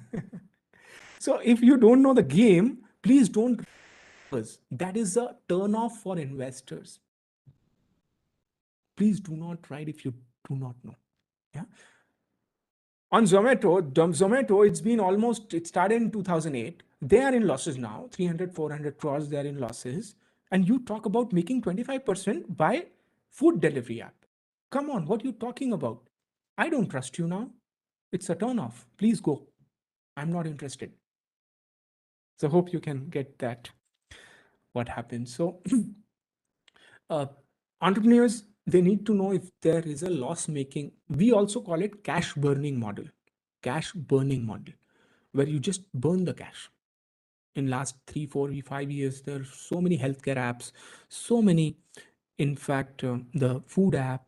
So if you don't know the game, please don't. That is a turn off for investors. Please do not write if you do not know. Yeah. On Zomato, it's been almost, it started in 2008. They are in losses now, 300, 400 crores, they are in losses. And you talk about making 25% by food delivery app. Come on, what are you talking about? I don't trust you now. It's a turn off. Please go. I'm not interested. So hope you can get that, what happens. So entrepreneurs, they need to know if there is a loss making. We also call it cash burning model, where you just burn the cash. In last 3, 4, 5 years, there are so many healthcare apps, so many. In fact, the food app,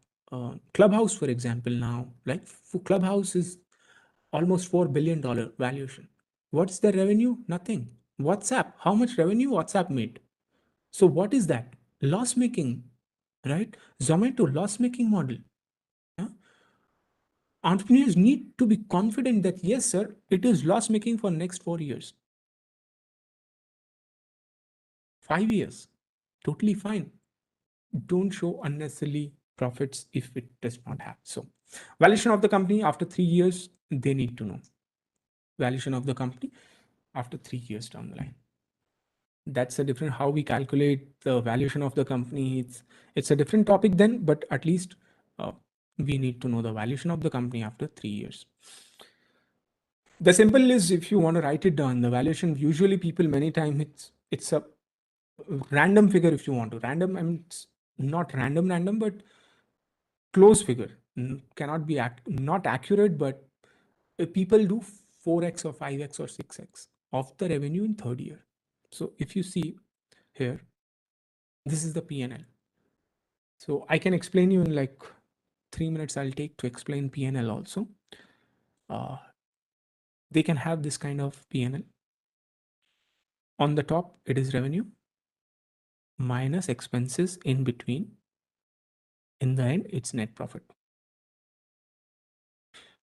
Clubhouse, for example, now, like Clubhouse is almost $4 billion valuation. What's the revenue? Nothing. WhatsApp, how much revenue WhatsApp made? So what is that? Loss making, right? Zomato, loss making model. Yeah? Entrepreneurs need to be confident that yes, sir, it is loss making for next 4 years. 5 years, totally fine. Don't show unnecessarily profits if it does not have. So valuation of the company after 3 years, they need to know. Valuation of the company after 3 years down the line. That's a different how we calculate the valuation of the company. It's a different topic then, but at least we need to know the valuation of the company after 3 years. The simple is, if you want to write it down, the valuation, usually people many times it's a random figure. If you want to random, I mean, it's not random, but close figure. Cannot be not accurate, but people do 4x or 5x or 6x of the revenue in third year. So if you see here, this is the P&L. So I can explain you in like 3 minutes. I'll take to explain P&L also. They can have this kind of P&L. On the top, it is revenue minus expenses in between. In the end, it's net profit.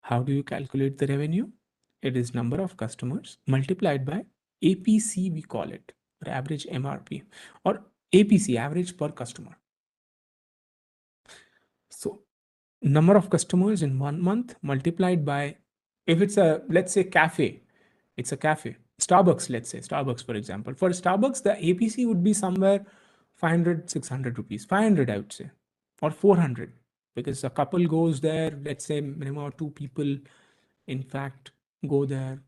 How do you calculate the revenue? It is number of customers multiplied by APC, we call it, or average MRP, or APC, average per customer. So number of customers in 1 month multiplied by, if it's a, let's say cafe, it's a cafe. Starbucks, let's say Starbucks, for example. For Starbucks, the APC would be somewhere 500, 600 rupees, 500, I would say, or 400, because a couple goes there, let's say minimum 2 people, in fact, go there,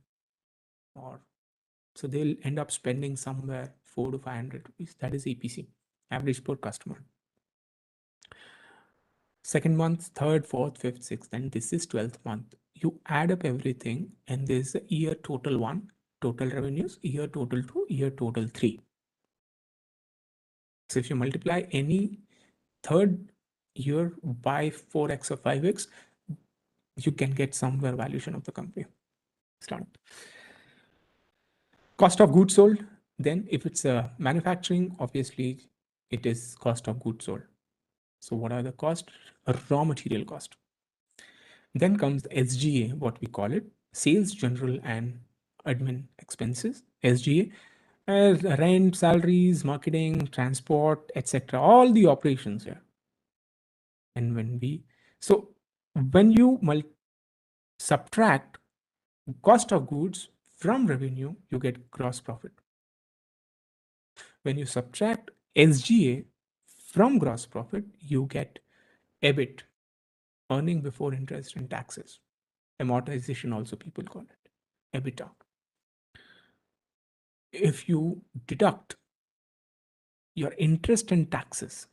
or so they'll end up spending somewhere 400 to 500 rupees. That is APC, average per customer. Second month, third, fourth, fifth, sixth, and this is 12th month. You add up everything, and there's a year total 1, total revenues, year total 2, year total 3. So if you multiply any third year by 4x or 5x, you can get somewhere valuation of the company. Start. Cost of goods sold. Then if it's a manufacturing, obviously it is cost of goods sold. So what are the costs? A raw material cost. Then comes the SGA, what we call it, sales, general and admin expenses, SGA, rent, salaries, marketing, transport, etc. All the operations here. And when you subtract cost of goods from revenue, you get gross profit. When you subtract SGA from gross profit, you get EBIT, earning before interest and taxes. Amortization also people call it, EBITDA. If you deduct your interest and taxes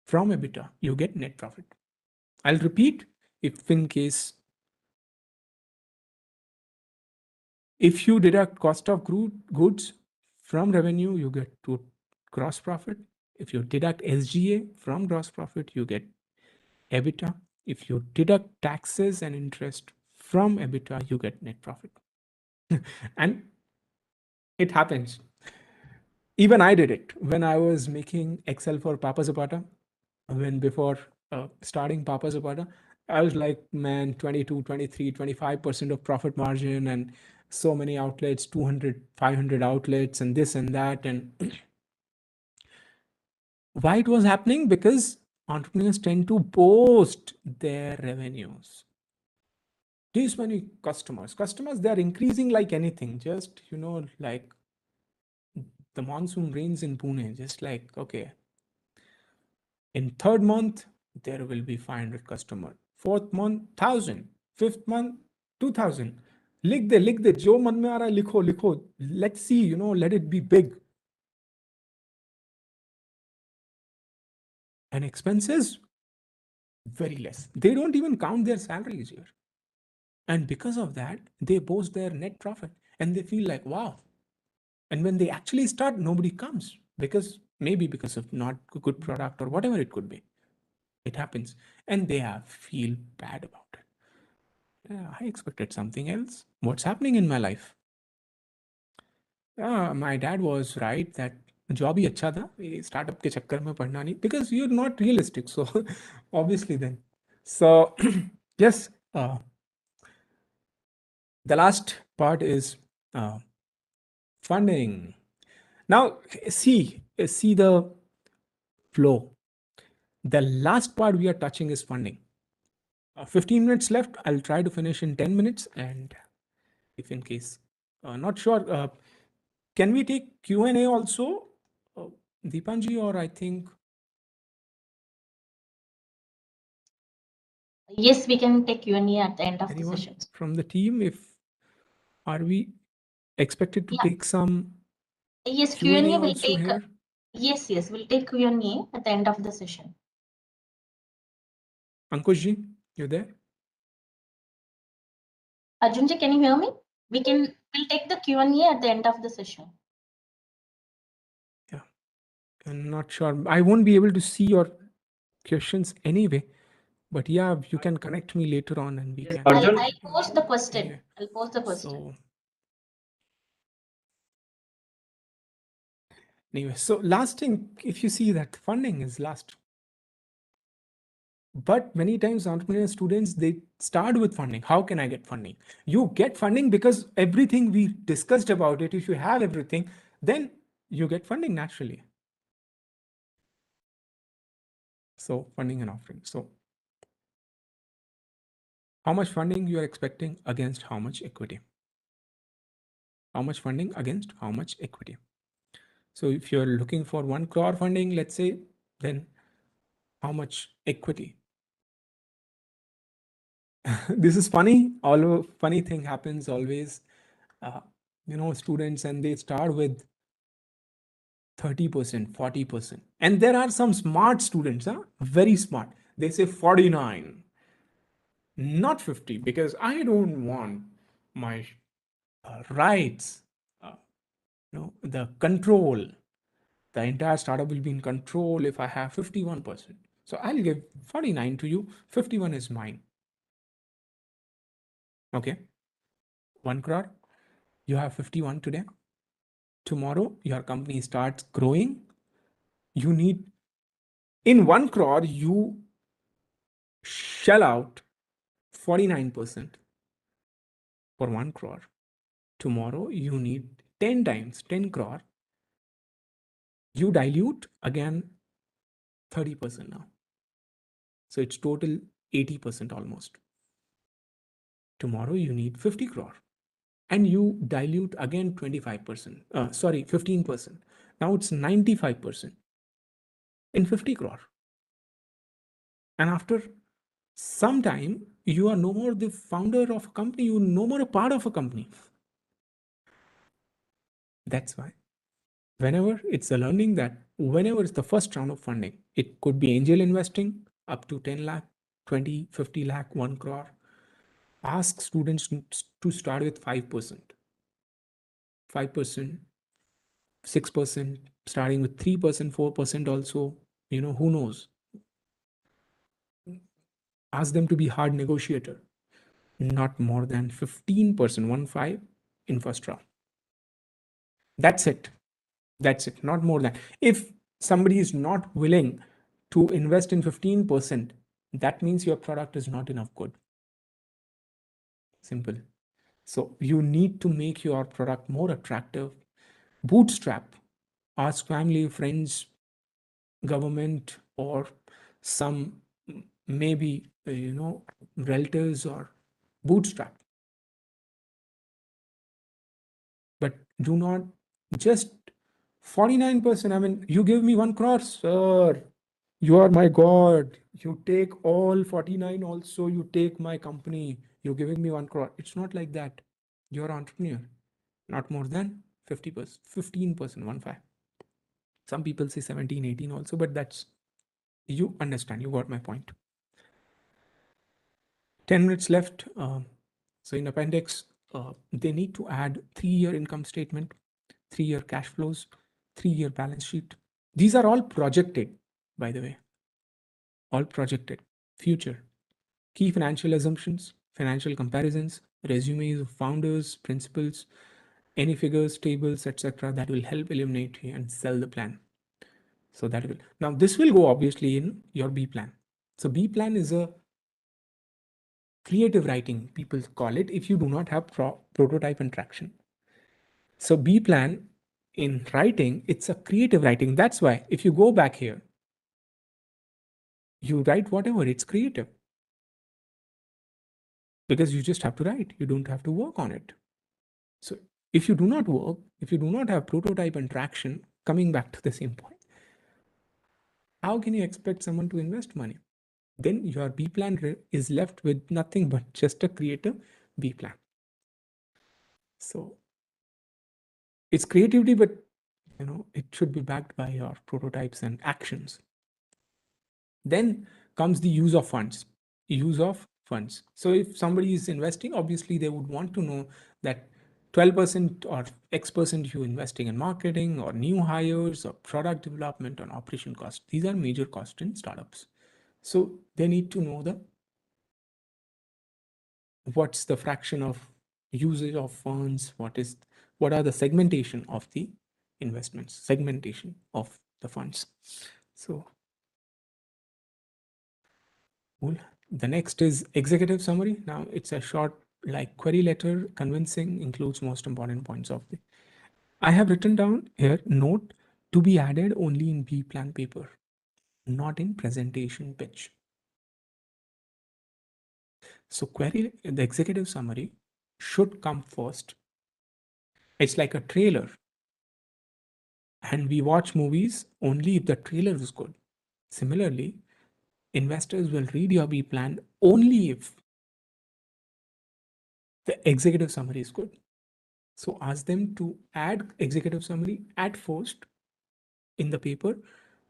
from EBITDA, you get net profit. I'll repeat, if you deduct cost of goods from revenue, you get to gross profit. If you deduct SGA from gross profit, you get EBITDA. If you deduct taxes and interest from EBITDA, you get net profit. And it happens. Even I did it when I was making Excel for Papa Zapata. When before starting Papa Zapata, I was like, man, 22, 23, 25% of profit margin and so many outlets, 200, 500 outlets and this and that. And why it was happening? Because entrepreneurs tend to boast their revenues. These many customers, they're increasing like anything. Just, like the monsoon rains in Pune, just like, okay, in third month, there will be 500 customer. Fourth month, 1,000. Fifth month, 2,000. लिख दे जो मन में आ रहा है लिखो. Let's see, let it be big. And expenses, very less. They don't even count their salaries here. And because of that, they boast their net profit and they feel like, wow. And when they actually start, nobody comes maybe because of not a good product or whatever it could be. It happens. And they feel bad about it. I expected something else. What's happening in my life? My dad was right that job ही अच्छा था, ये startup के चक्कर में पढ़ना नहीं, because you're not realistic. So obviously then. So yes, the last part is funding. Now see the flow. The last part we are touching is funding. 15 minutes left. I'll try to finish in 10 minutes, and if in case not sure, can we take Q&A also, Deepanji, or I think
Yes, we can take Q&A at the end of the
anyone
session.
from the team, if are we expected to
Yeah.
take some
Yes,
Q&A
Q&A will
also
take.
here?
Yes, we'll take Q&A at the end of the session.
Ankushji, you there?
Arjunji, can you hear me? We'll take the Q&A at the end of the session.
Yeah, I'm not sure. I won't be able to see your questions anyway, but yeah, you can connect me later on and we
Yes,
can.
Arjun.
I'll post the question.
Yeah.
I'll post the question.
So anyway, so last thing, if you see that funding is last. But many times entrepreneur students, they start with funding. How can I get funding? You get funding because everything we discussed about it, if you have everything, then you get funding naturally. So funding and offering. So how much funding you are expecting against how much equity? How much funding against how much equity? So if you're looking for 1 crore funding, let's say, then how much equity? This is funny. Although funny thing happens always, students, and they start with 30%, 40%. And there are some smart students, very smart. They say 49, not 50, because I don't want my rights, the control. The entire startup will be in control if I have 51%. So I'll give 49 to you. 51 is mine. Okay. 1 crore. You have 51 today. Tomorrow, your company starts growing. You need, in 1 crore, you shell out 49% for 1 crore. Tomorrow, you need 10 times 10 crore. You dilute again 30% now. So it's total 80% almost. Tomorrow, you need 50 crore. And you dilute again 25%. 15%. Now it's 95% in 50 crore. And after some time, you are no more the founder of a company, you no more a part of a company. That's why whenever it's a learning that whenever it's the first round of funding, it could be angel investing up to 10 lakh, 20, 50 lakh, 1 crore. Ask students to start with 5%, 6%, starting with 3%, 4% also, who knows? Ask them to be hard negotiator, not more than 15%, 1-5 in first round. That's it. That's it, not more than. If somebody is not willing to invest in 15%, that means your product is not enough good. Simple. So you need to make your product more attractive. Bootstrap. Ask family, friends, government, or some maybe relatives, or bootstrap. But do not just 49%. I mean, you give me 1 crore, sir. You are my God. You take all 49 also, you take my company. You're giving me 1 crore. It's not like that. You're an entrepreneur. Not more than 50%, 15%, 1-5. Some people say 17, 18 also, but that's, you understand, you got my point. 10 minutes left. So in appendix, they need to add 3-year income statement, 3-year cash flows, 3-year balance sheet. These are all projected, by the way. All projected. Future. Key financial assumptions, financial comparisons, resumes of founders, principals, any figures, tables, etc. that will help eliminate and sell the plan. So that will, now this will go obviously in your B plan. So B plan is a creative writing, people call it, if you do not have prototype and traction. So B plan in writing, it's a creative writing. That's why if you go back here, you write whatever, it's creative. Because you just have to write, you don't have to work on it. So if you do not work, if you do not have prototype and traction, coming back to the same point, how can you expect someone to invest money? Then your B plan is left with nothing but just a creative B plan. So it's creativity, but it should be backed by your prototypes and actions. Then comes the use of funds. Use of funds. So if somebody is investing, obviously they would want to know that 12% or X% you investing in marketing or new hires or product development or operation costs. These are major costs in startups. So they need to know what's the fraction of usage of funds, what are the segmentation of the investments, segmentation of the funds. So cool. The next is executive summary. Now it's a short like query letter, convincing, includes most important points of the. I have written down here note to be added only in B plan paper, not in presentation pitch. So query, the executive summary should come first. It's like a trailer. And we watch movies only if the trailer is good. Similarly, investors will read your B plan only if the executive summary is good. So ask them to add executive summary at first in the paper,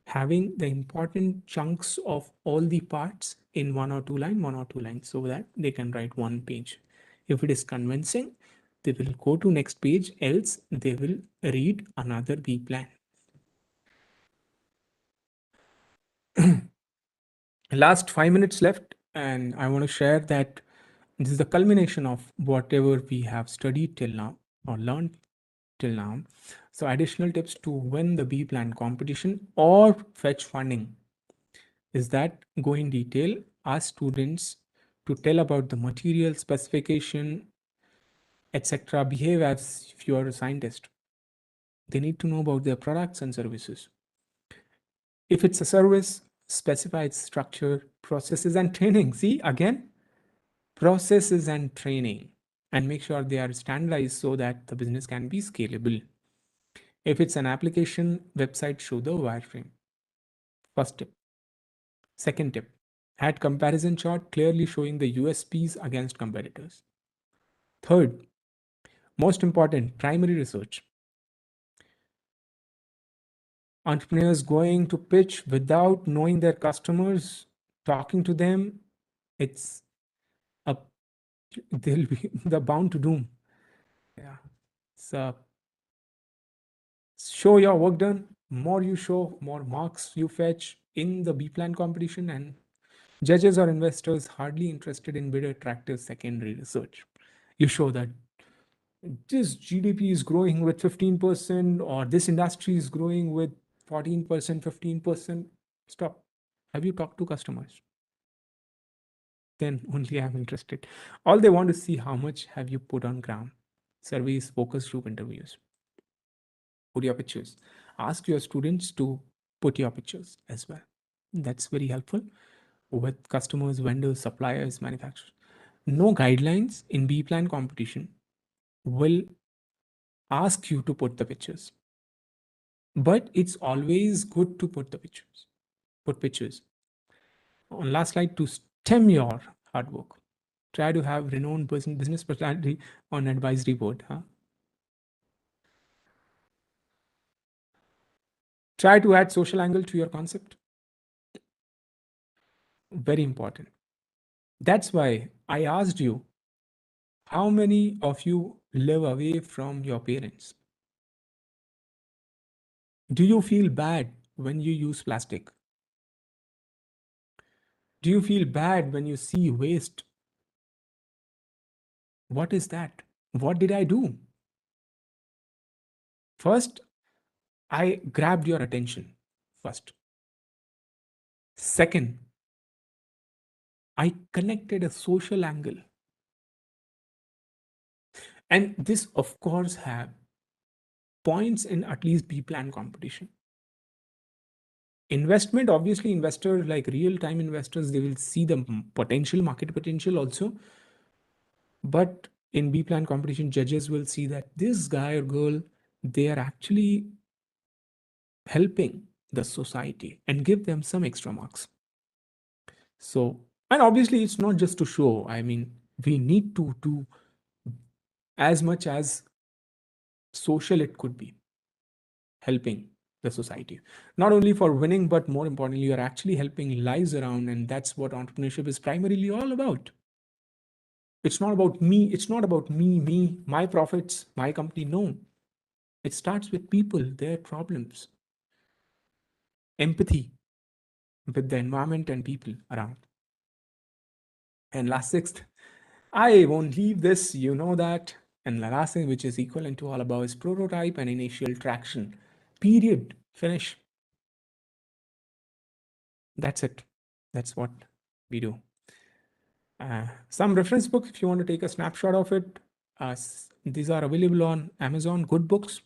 having the important chunks of all the parts in one or two lines so that they can write one page. If it is convincing, they will go to next page, else they will read another B plan. Last 5 minutes left, and I want to share that this is the culmination of whatever we have studied till now or learned till now. So additional tips to win the B plan competition or fetch funding is that go in detail, ask students to tell about the material specification, etc. Behave as if you are a scientist. They need to know about their products and services. If it's a service, specify its structure, processes, and training. See, again, processes and training, and make sure they are standardized so that the business can be scalable. If it's an application, website, show the wireframe. First tip. Second tip, add comparison chart clearly showing the USPs against competitors. Third, most important, primary research. Entrepreneurs going to pitch without knowing their customers, talking to them, they'll be the bound to doom. Yeah. So show your work done. More you show, more marks you fetch in the B plan competition, and judges or investors hardly interested in bit attractive secondary research. You show that this GDP is growing with 15%, or this industry is growing with 14%, 15%. Stop. Have you talked to customers? Then only I'm interested. All they want to see how much have you put on ground. Surveys, focus group interviews. Put your pictures. Ask your students to put your pictures as well. That's very helpful with customers, vendors, suppliers, manufacturers. No guidelines in B plan competition will ask you to put the pictures, but it's always good to put pictures. On last slide, to stem your hard work, try to have renowned business personality on advisory board. Try to add social angle to your concept. Very important. That's why I asked you, how many of you live away from your parents? Do you feel bad when you use plastic? Do you feel bad when you see waste? What is that? What did I do? First, I grabbed your attention first. Second, I connected a social angle. And this, of course, have points in at least B plan competition. Investment, obviously, investors like real time investors, they will see the potential, market potential also. But in B plan competition, judges will see that this guy or girl, they are actually helping the society and give them some extra marks. So, and obviously, it's not just to show. I mean, we need to do as much as social it could be, helping the society. Not only for winning, but more importantly, you're actually helping lives around. And that's what entrepreneurship is primarily all about. It's not about me. It's not about me, my profits, my company. No, it starts with people, their problems, empathy with the environment and people around. And last, sixth, I won't leave this, you know that. And the last thing, which is equivalent to all above, is prototype and initial traction. Period. Finish. That's it. That's what we do. Some reference book, if you want to take a snapshot of it, these are available on Amazon. Good books.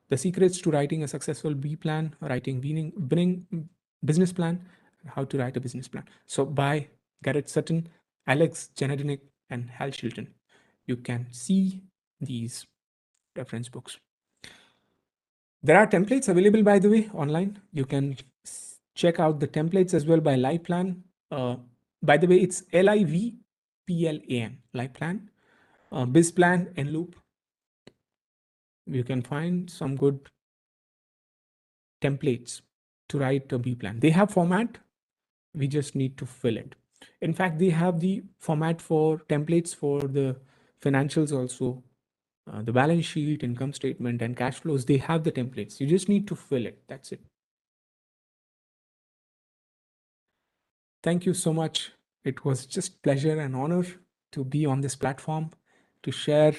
The secrets to writing a successful B plan, writing winning business plan, how to write a business plan. So by Garrett Sutton, Alex Janedinik, and Hal Shilton. You can see these reference books. There are templates available, by the way, online. You can check out the templates as well by LivePlan. By the way, it's LIVPLAN, LivePlan, BizPlan, and Loop. You can find some good templates to write a B plan. They have format. We just need to fill it. In fact, they have the format for templates for the financials also. The balance sheet, income statement, and cash flows, they have the templates. You just need to fill it. That's it. Thank you so much. It was just pleasure and honor to be on this platform, to share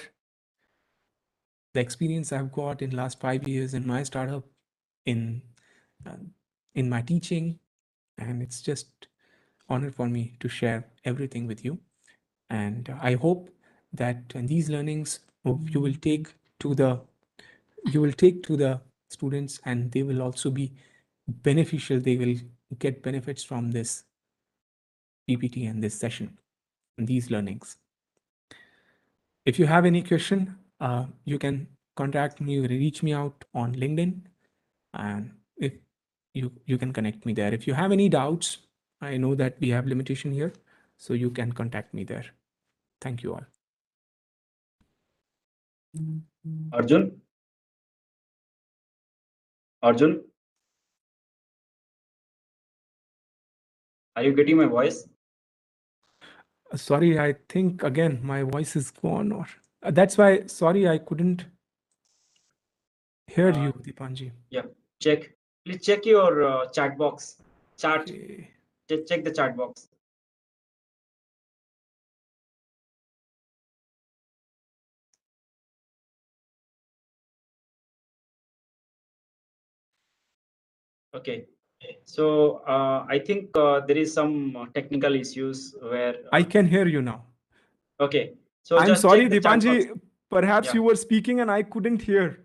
the experience I've got in last 5 years in my startup, in my teaching, and it's just honor for me to share everything with you. And I hope that these learnings you will take to the students, and they will also be beneficial. They will get benefits from this PPT and this session and these learnings. If you have any question, you can contact me, reach me out on LinkedIn, and if you can connect me there. If you have any doubts, I know that we have limitation here, so you can contact me there. Thank you all.
Arjun? Arjun? Are you getting my voice?
Sorry, I think again my voice is gone, or that's why. Sorry, I couldn't hear you, Dipanji.
Yeah, check. Please check your chat box. Chat.
Okay.
Check the chat box. Okay. So I think there is some technical issues where
I can hear you now.
Okay. So
I'm
just
sorry,
check the chat box.
Dipanji. Perhaps
Yeah.
you were speaking and I couldn't hear.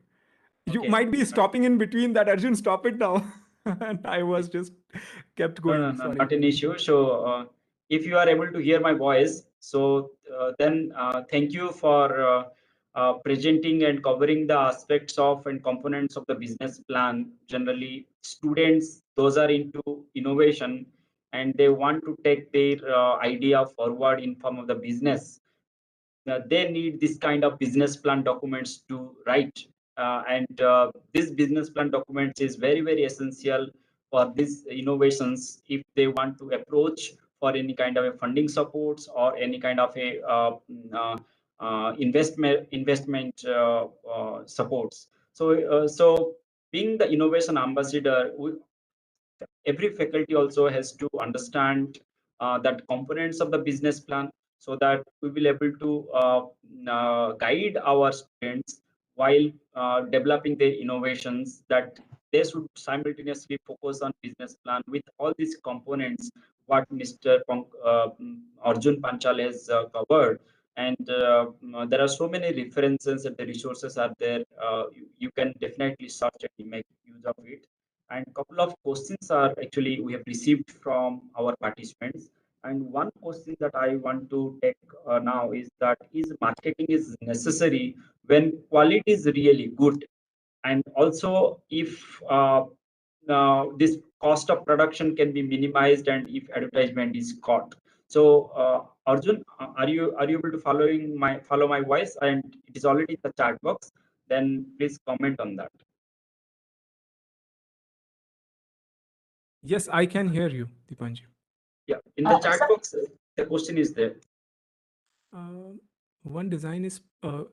You
Okay.
might be stopping in between that. Arjun, stop it now. And I was just kept going.
No,
Sorry.
not an issue. So if you are able to hear my voice, so then thank you for presenting and covering the aspects of and components of the business plan. Generally, students, those are into innovation and they want to take their idea forward in form of the business. They need this kind of business plan documents to write. And this business plan documents is very, very essential for these innovations if they want to approach for any kind of a funding supports or any kind of a investment supports. So being the innovation ambassador, every faculty also has to understand that components of the business plan so that we will able to guide our students while developing their innovations, that they should simultaneously focus on business plan with all these components what Mr. Arjun Panchal has covered. And there are so many references and the resources are there. You can definitely search and make use of it. And couple of questions are actually we have received from our participants. And one question that I want to take now is that is marketing is necessary when quality is really good, and also if this cost of production can be minimized and if advertisement is caught. So Arjun, are you able to follow my voice, and it is already in the chat box? Then please comment on that.
Yes, I can hear you, Dipanji.
Yeah, in the chat
Sir,
box, the question is there.
One design is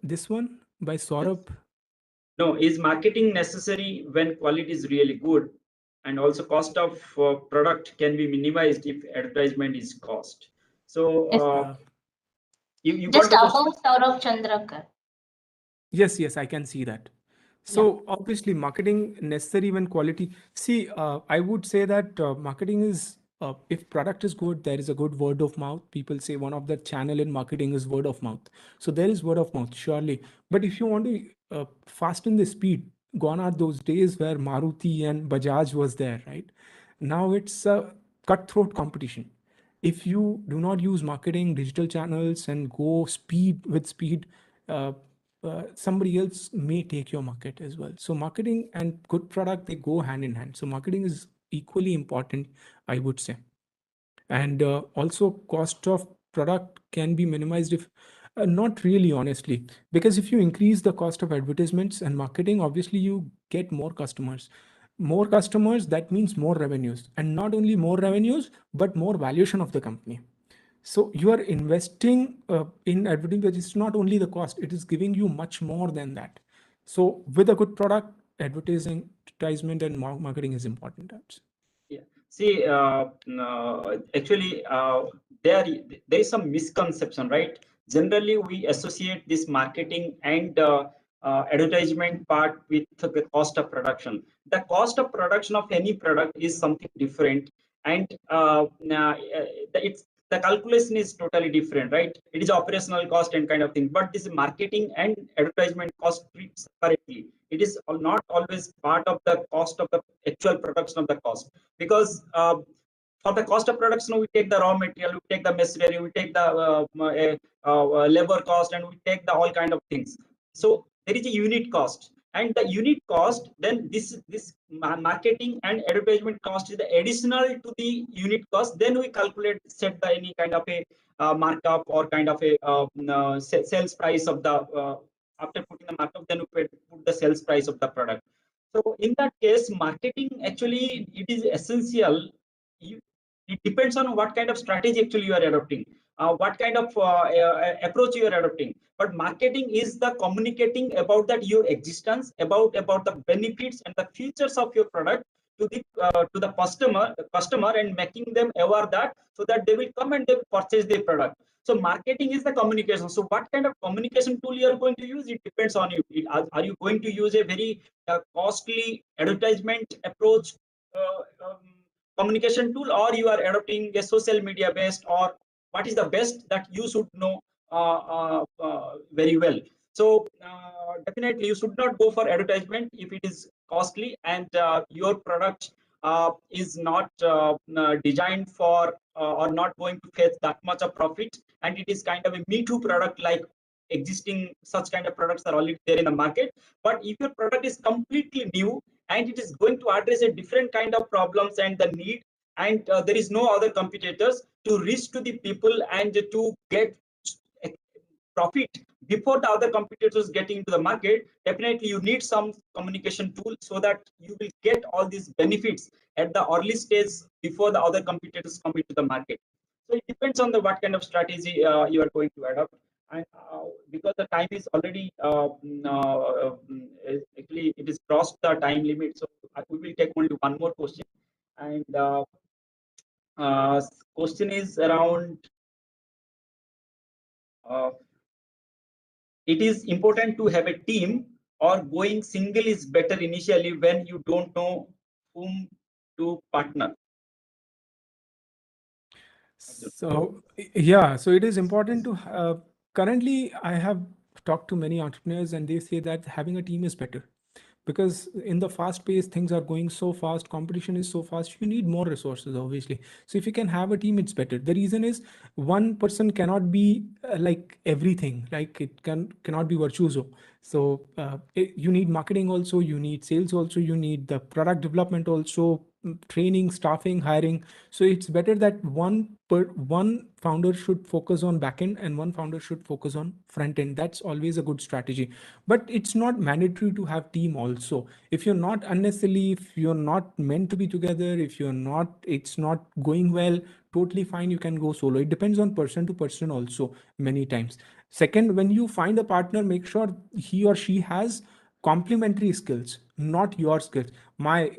this one by Saurabh.
No, is marketing necessary when quality is really good, and also cost of product can be minimized if advertisement is cost? So
yes,
you got
just
the question?
above Saurabh Chandrakar.
Yes, I can see that. So obviously, marketing necessary when quality. See, I would say that marketing is if product is good, there is a good word of mouth. People say one of the channel in marketing is word of mouth. So there is word of mouth, surely. But if you want to fasten the speed, gone are those days where Maruti and Bajaj was there, right? Now it's a cutthroat competition. If you do not use marketing, digital channels, and go speed with speed, somebody else may take your market as well. So marketing and good product, they go hand in hand. So marketing is equally important, I would say. And also cost of product can be minimized if not really, honestly, because if you increase the cost of advertisements and marketing, obviously you get more customers, that means more revenues, and not only more revenues but more valuation of the company. So you are investing in advertising, but it's not only the cost, it is giving you much more than that. So with a good product, advertisement and marketing is important.
Yeah. See, actually, there is some misconception, right? Generally, we associate this marketing and advertisement part with the cost of production. The cost of production of any product is something different, and it's the calculation is totally different, right? It is operational cost and kind of thing. But this marketing and advertisement cost treats separately. It is not always part of the cost of the actual production of the cost, because for the cost of production we take the raw material, we take the machinery, we take the labor cost, and we take the all kind of things. So there is a unit cost, and the unit cost, then this marketing and advertisement cost is the additional to the unit cost. Then we calculate, set the any kind of a markup or kind of a sales price of the after putting the markup, then we put the sales price of the product. So in that case, marketing actually it is essential. It depends on what kind of strategy actually you are adopting, what kind of approach you are adopting. But marketing is the communicating about that your existence, about the benefits and the features of your product to the customer, and making them aware that, so that they will come and they will purchase their product. So marketing is the communication. So what kind of communication tool you are going to use, it depends on you. Are you going to use a very costly advertisement approach communication tool, or you are adopting a social media based, or what is the best that you should know very well? So definitely you should not go for advertisement if it is costly, and your product is not designed for or not going to fetch that much of profit, and it is kind of a me too product, like existing such kind of products are already there in the market. But if your product is completely new and it is going to address a different kind of problems and the need, and there is no other competitors to reach to the people and to get profit before the other competitors getting into the market, definitely you need some communication tool so that you will get all these benefits at the early stage before the other competitors come into the market. So it depends on the what kind of strategy you are going to adopt. And because the time is already actually it is crossed the time limit, so we will take only one more question. And question is around it is important to have a team or going single is better initially when you don't know whom to partner?
So yeah, so it is important to currently I have talked to many entrepreneurs and they say that having a team is better, because in the fast pace things are going so fast, competition is so fast, you need more resources obviously. So if you can have a team, it's better. The reason is one person cannot be like everything, like it cannot be virtuoso. So you need marketing also, you need sales also, you need the product development also, training, staffing, hiring. So it's better that one founder should focus on backend and one founder should focus on front end. That's always a good strategy. But it's not mandatory to have team also. If you're not unnecessarily, if you're not meant to be together, if you're not, it's not going well, totally fine, you can go solo. It depends on person to person also many times. Second, when you find a partner, make sure he or she has complementary skills, not your skills.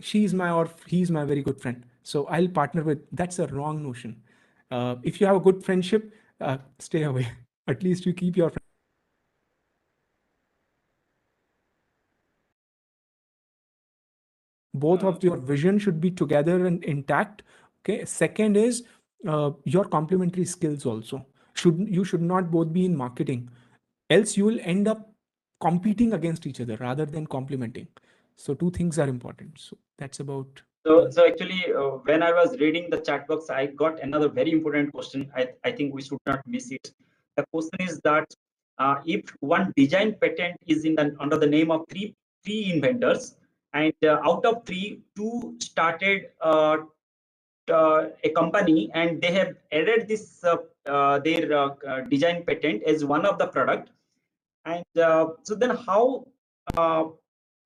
She's my or he's my very good friend, so I'll partner with. That's a wrong notion. If you have a good friendship, stay away. At least you keep your both of your vision should be together and intact. Okay. Second is your complementary skills also. You should not both be in marketing, else you will end up competing against each other rather than complementing. So two things are important. So that's about.
So actually, when I was reading the chat box, I got another very important question. I think we should not miss it. The question is that if one design patent is under the name of three inventors, and out of three, two started a company, and they have added this their design patent as one of the product, and so then how uh,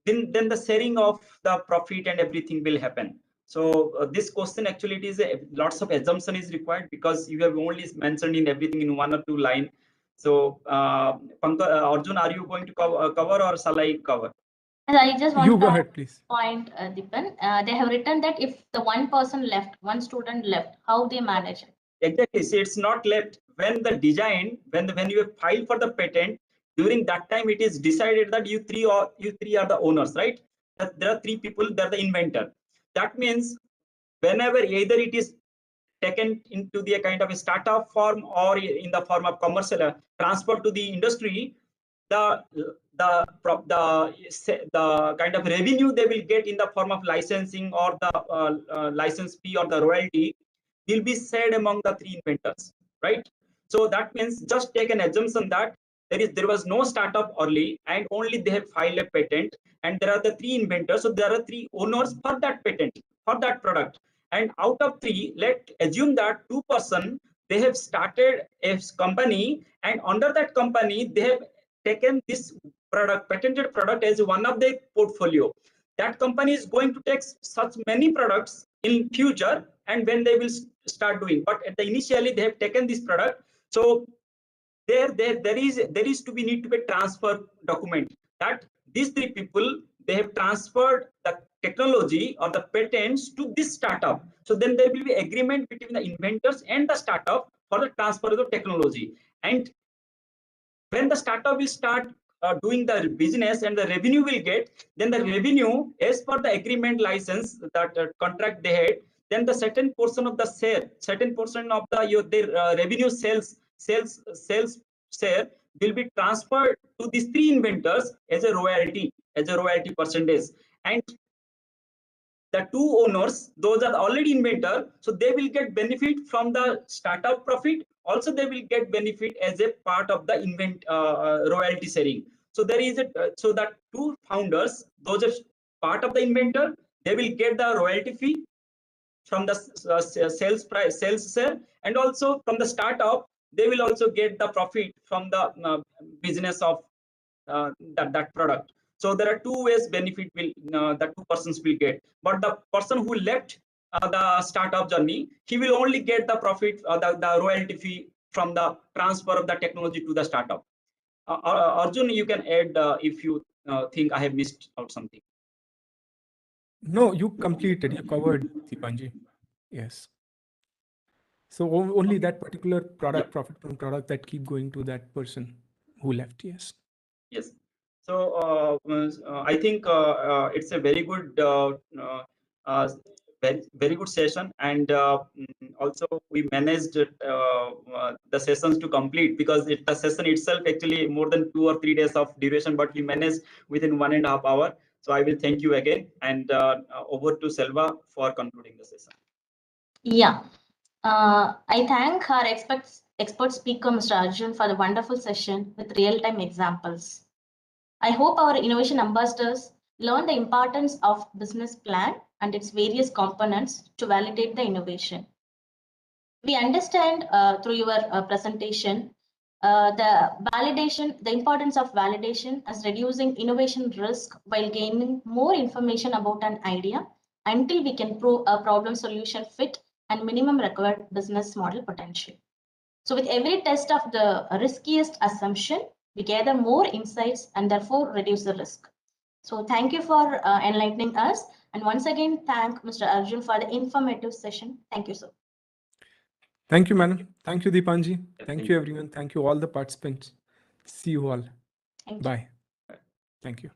then the sharing of the profit and everything will happen. So this question actually, it is lots of assumption is required, because you have only mentioned in everything in one or two line. So Arjun, are you going to cover or shall I cover?
I just want
You go
to
ahead, please.
point, Dipan. They have written that if the one person left, one student left, how they manage it.
Exactly. So it's not left when the design, when you have filed for the patent, during that time it is decided that you three are the owners, right? That there are three people, they're the inventor. That means whenever either it is taken into the kind of a startup form or in the form of commercial transfer to the industry, the the kind of revenue they will get in the form of licensing or the license fee or the royalty will be shared among the three inventors, right? So that means just take an assumption that there was no startup early and only they have filed a patent, and there are the three inventors, so there are three owners for that patent, for that product. And out of three, let's assume that 2% they have started a company, and under that company they have taken this product, patented product, as one of their portfolio. That company is going to take such many products in future, and when they will start doing, but at the initially they have taken this product. So there is to be need to be transfer document that these three people, they have transferred the technology or the patents to this startup. So then there will be agreement between the inventors and the startup for the transfer of the technology. And when the startup will start doing the business and the revenue will get, then the revenue as per the agreement license that contract they had, then the certain portion of the share, certain portion of their revenue sales share will be transferred to these three inventors as a royalty percentage. And the two owners, those are already inventor, so they will get benefit from the startup profit. Also they will get benefit as a part of the royalty sharing. So there is a so that two founders, those are part of the inventor, they will get the royalty fee from the sales price, sales share, and also from the startup they will also get the profit from the business of that product. So there are two ways benefit will the two persons will get. But the person who left the startup journey, he will only get the profit, the royalty fee from the transfer of the technology to the startup. Arjun, you can add if you think I have missed out something.
No, you completed, you covered, Dipanji. Yes. So only that particular product, profit from product, that keep going to that person who left. Yes.
Yes. So I think it's a very good, very good session, and also we managed the sessions to complete, because the session itself actually more than 2 or 3 days of duration, but we managed within 1.5 hours. So I will thank you again, and over to Selva for concluding the session.
Yeah. I thank our expert speaker, Mr. Arjun, for the wonderful session with real-time examples. I hope our innovation ambassadors learn the importance of business plan and its various components to validate the innovation. We understand through your presentation the importance of validation as reducing innovation risk while gaining more information about an idea until we can prove a problem solution fit and minimum required business model potential. So with every test of the riskiest assumption, we gather more insights and therefore reduce the risk. So thank you for enlightening us. And once again, thank Mr. Arjun for the informative session. Thank you, sir.
Thank you, madam. Thank you, Deepanji. Thank you, everyone. Thank you, all the participants. See you all.
Thank you.
Bye. Thank you.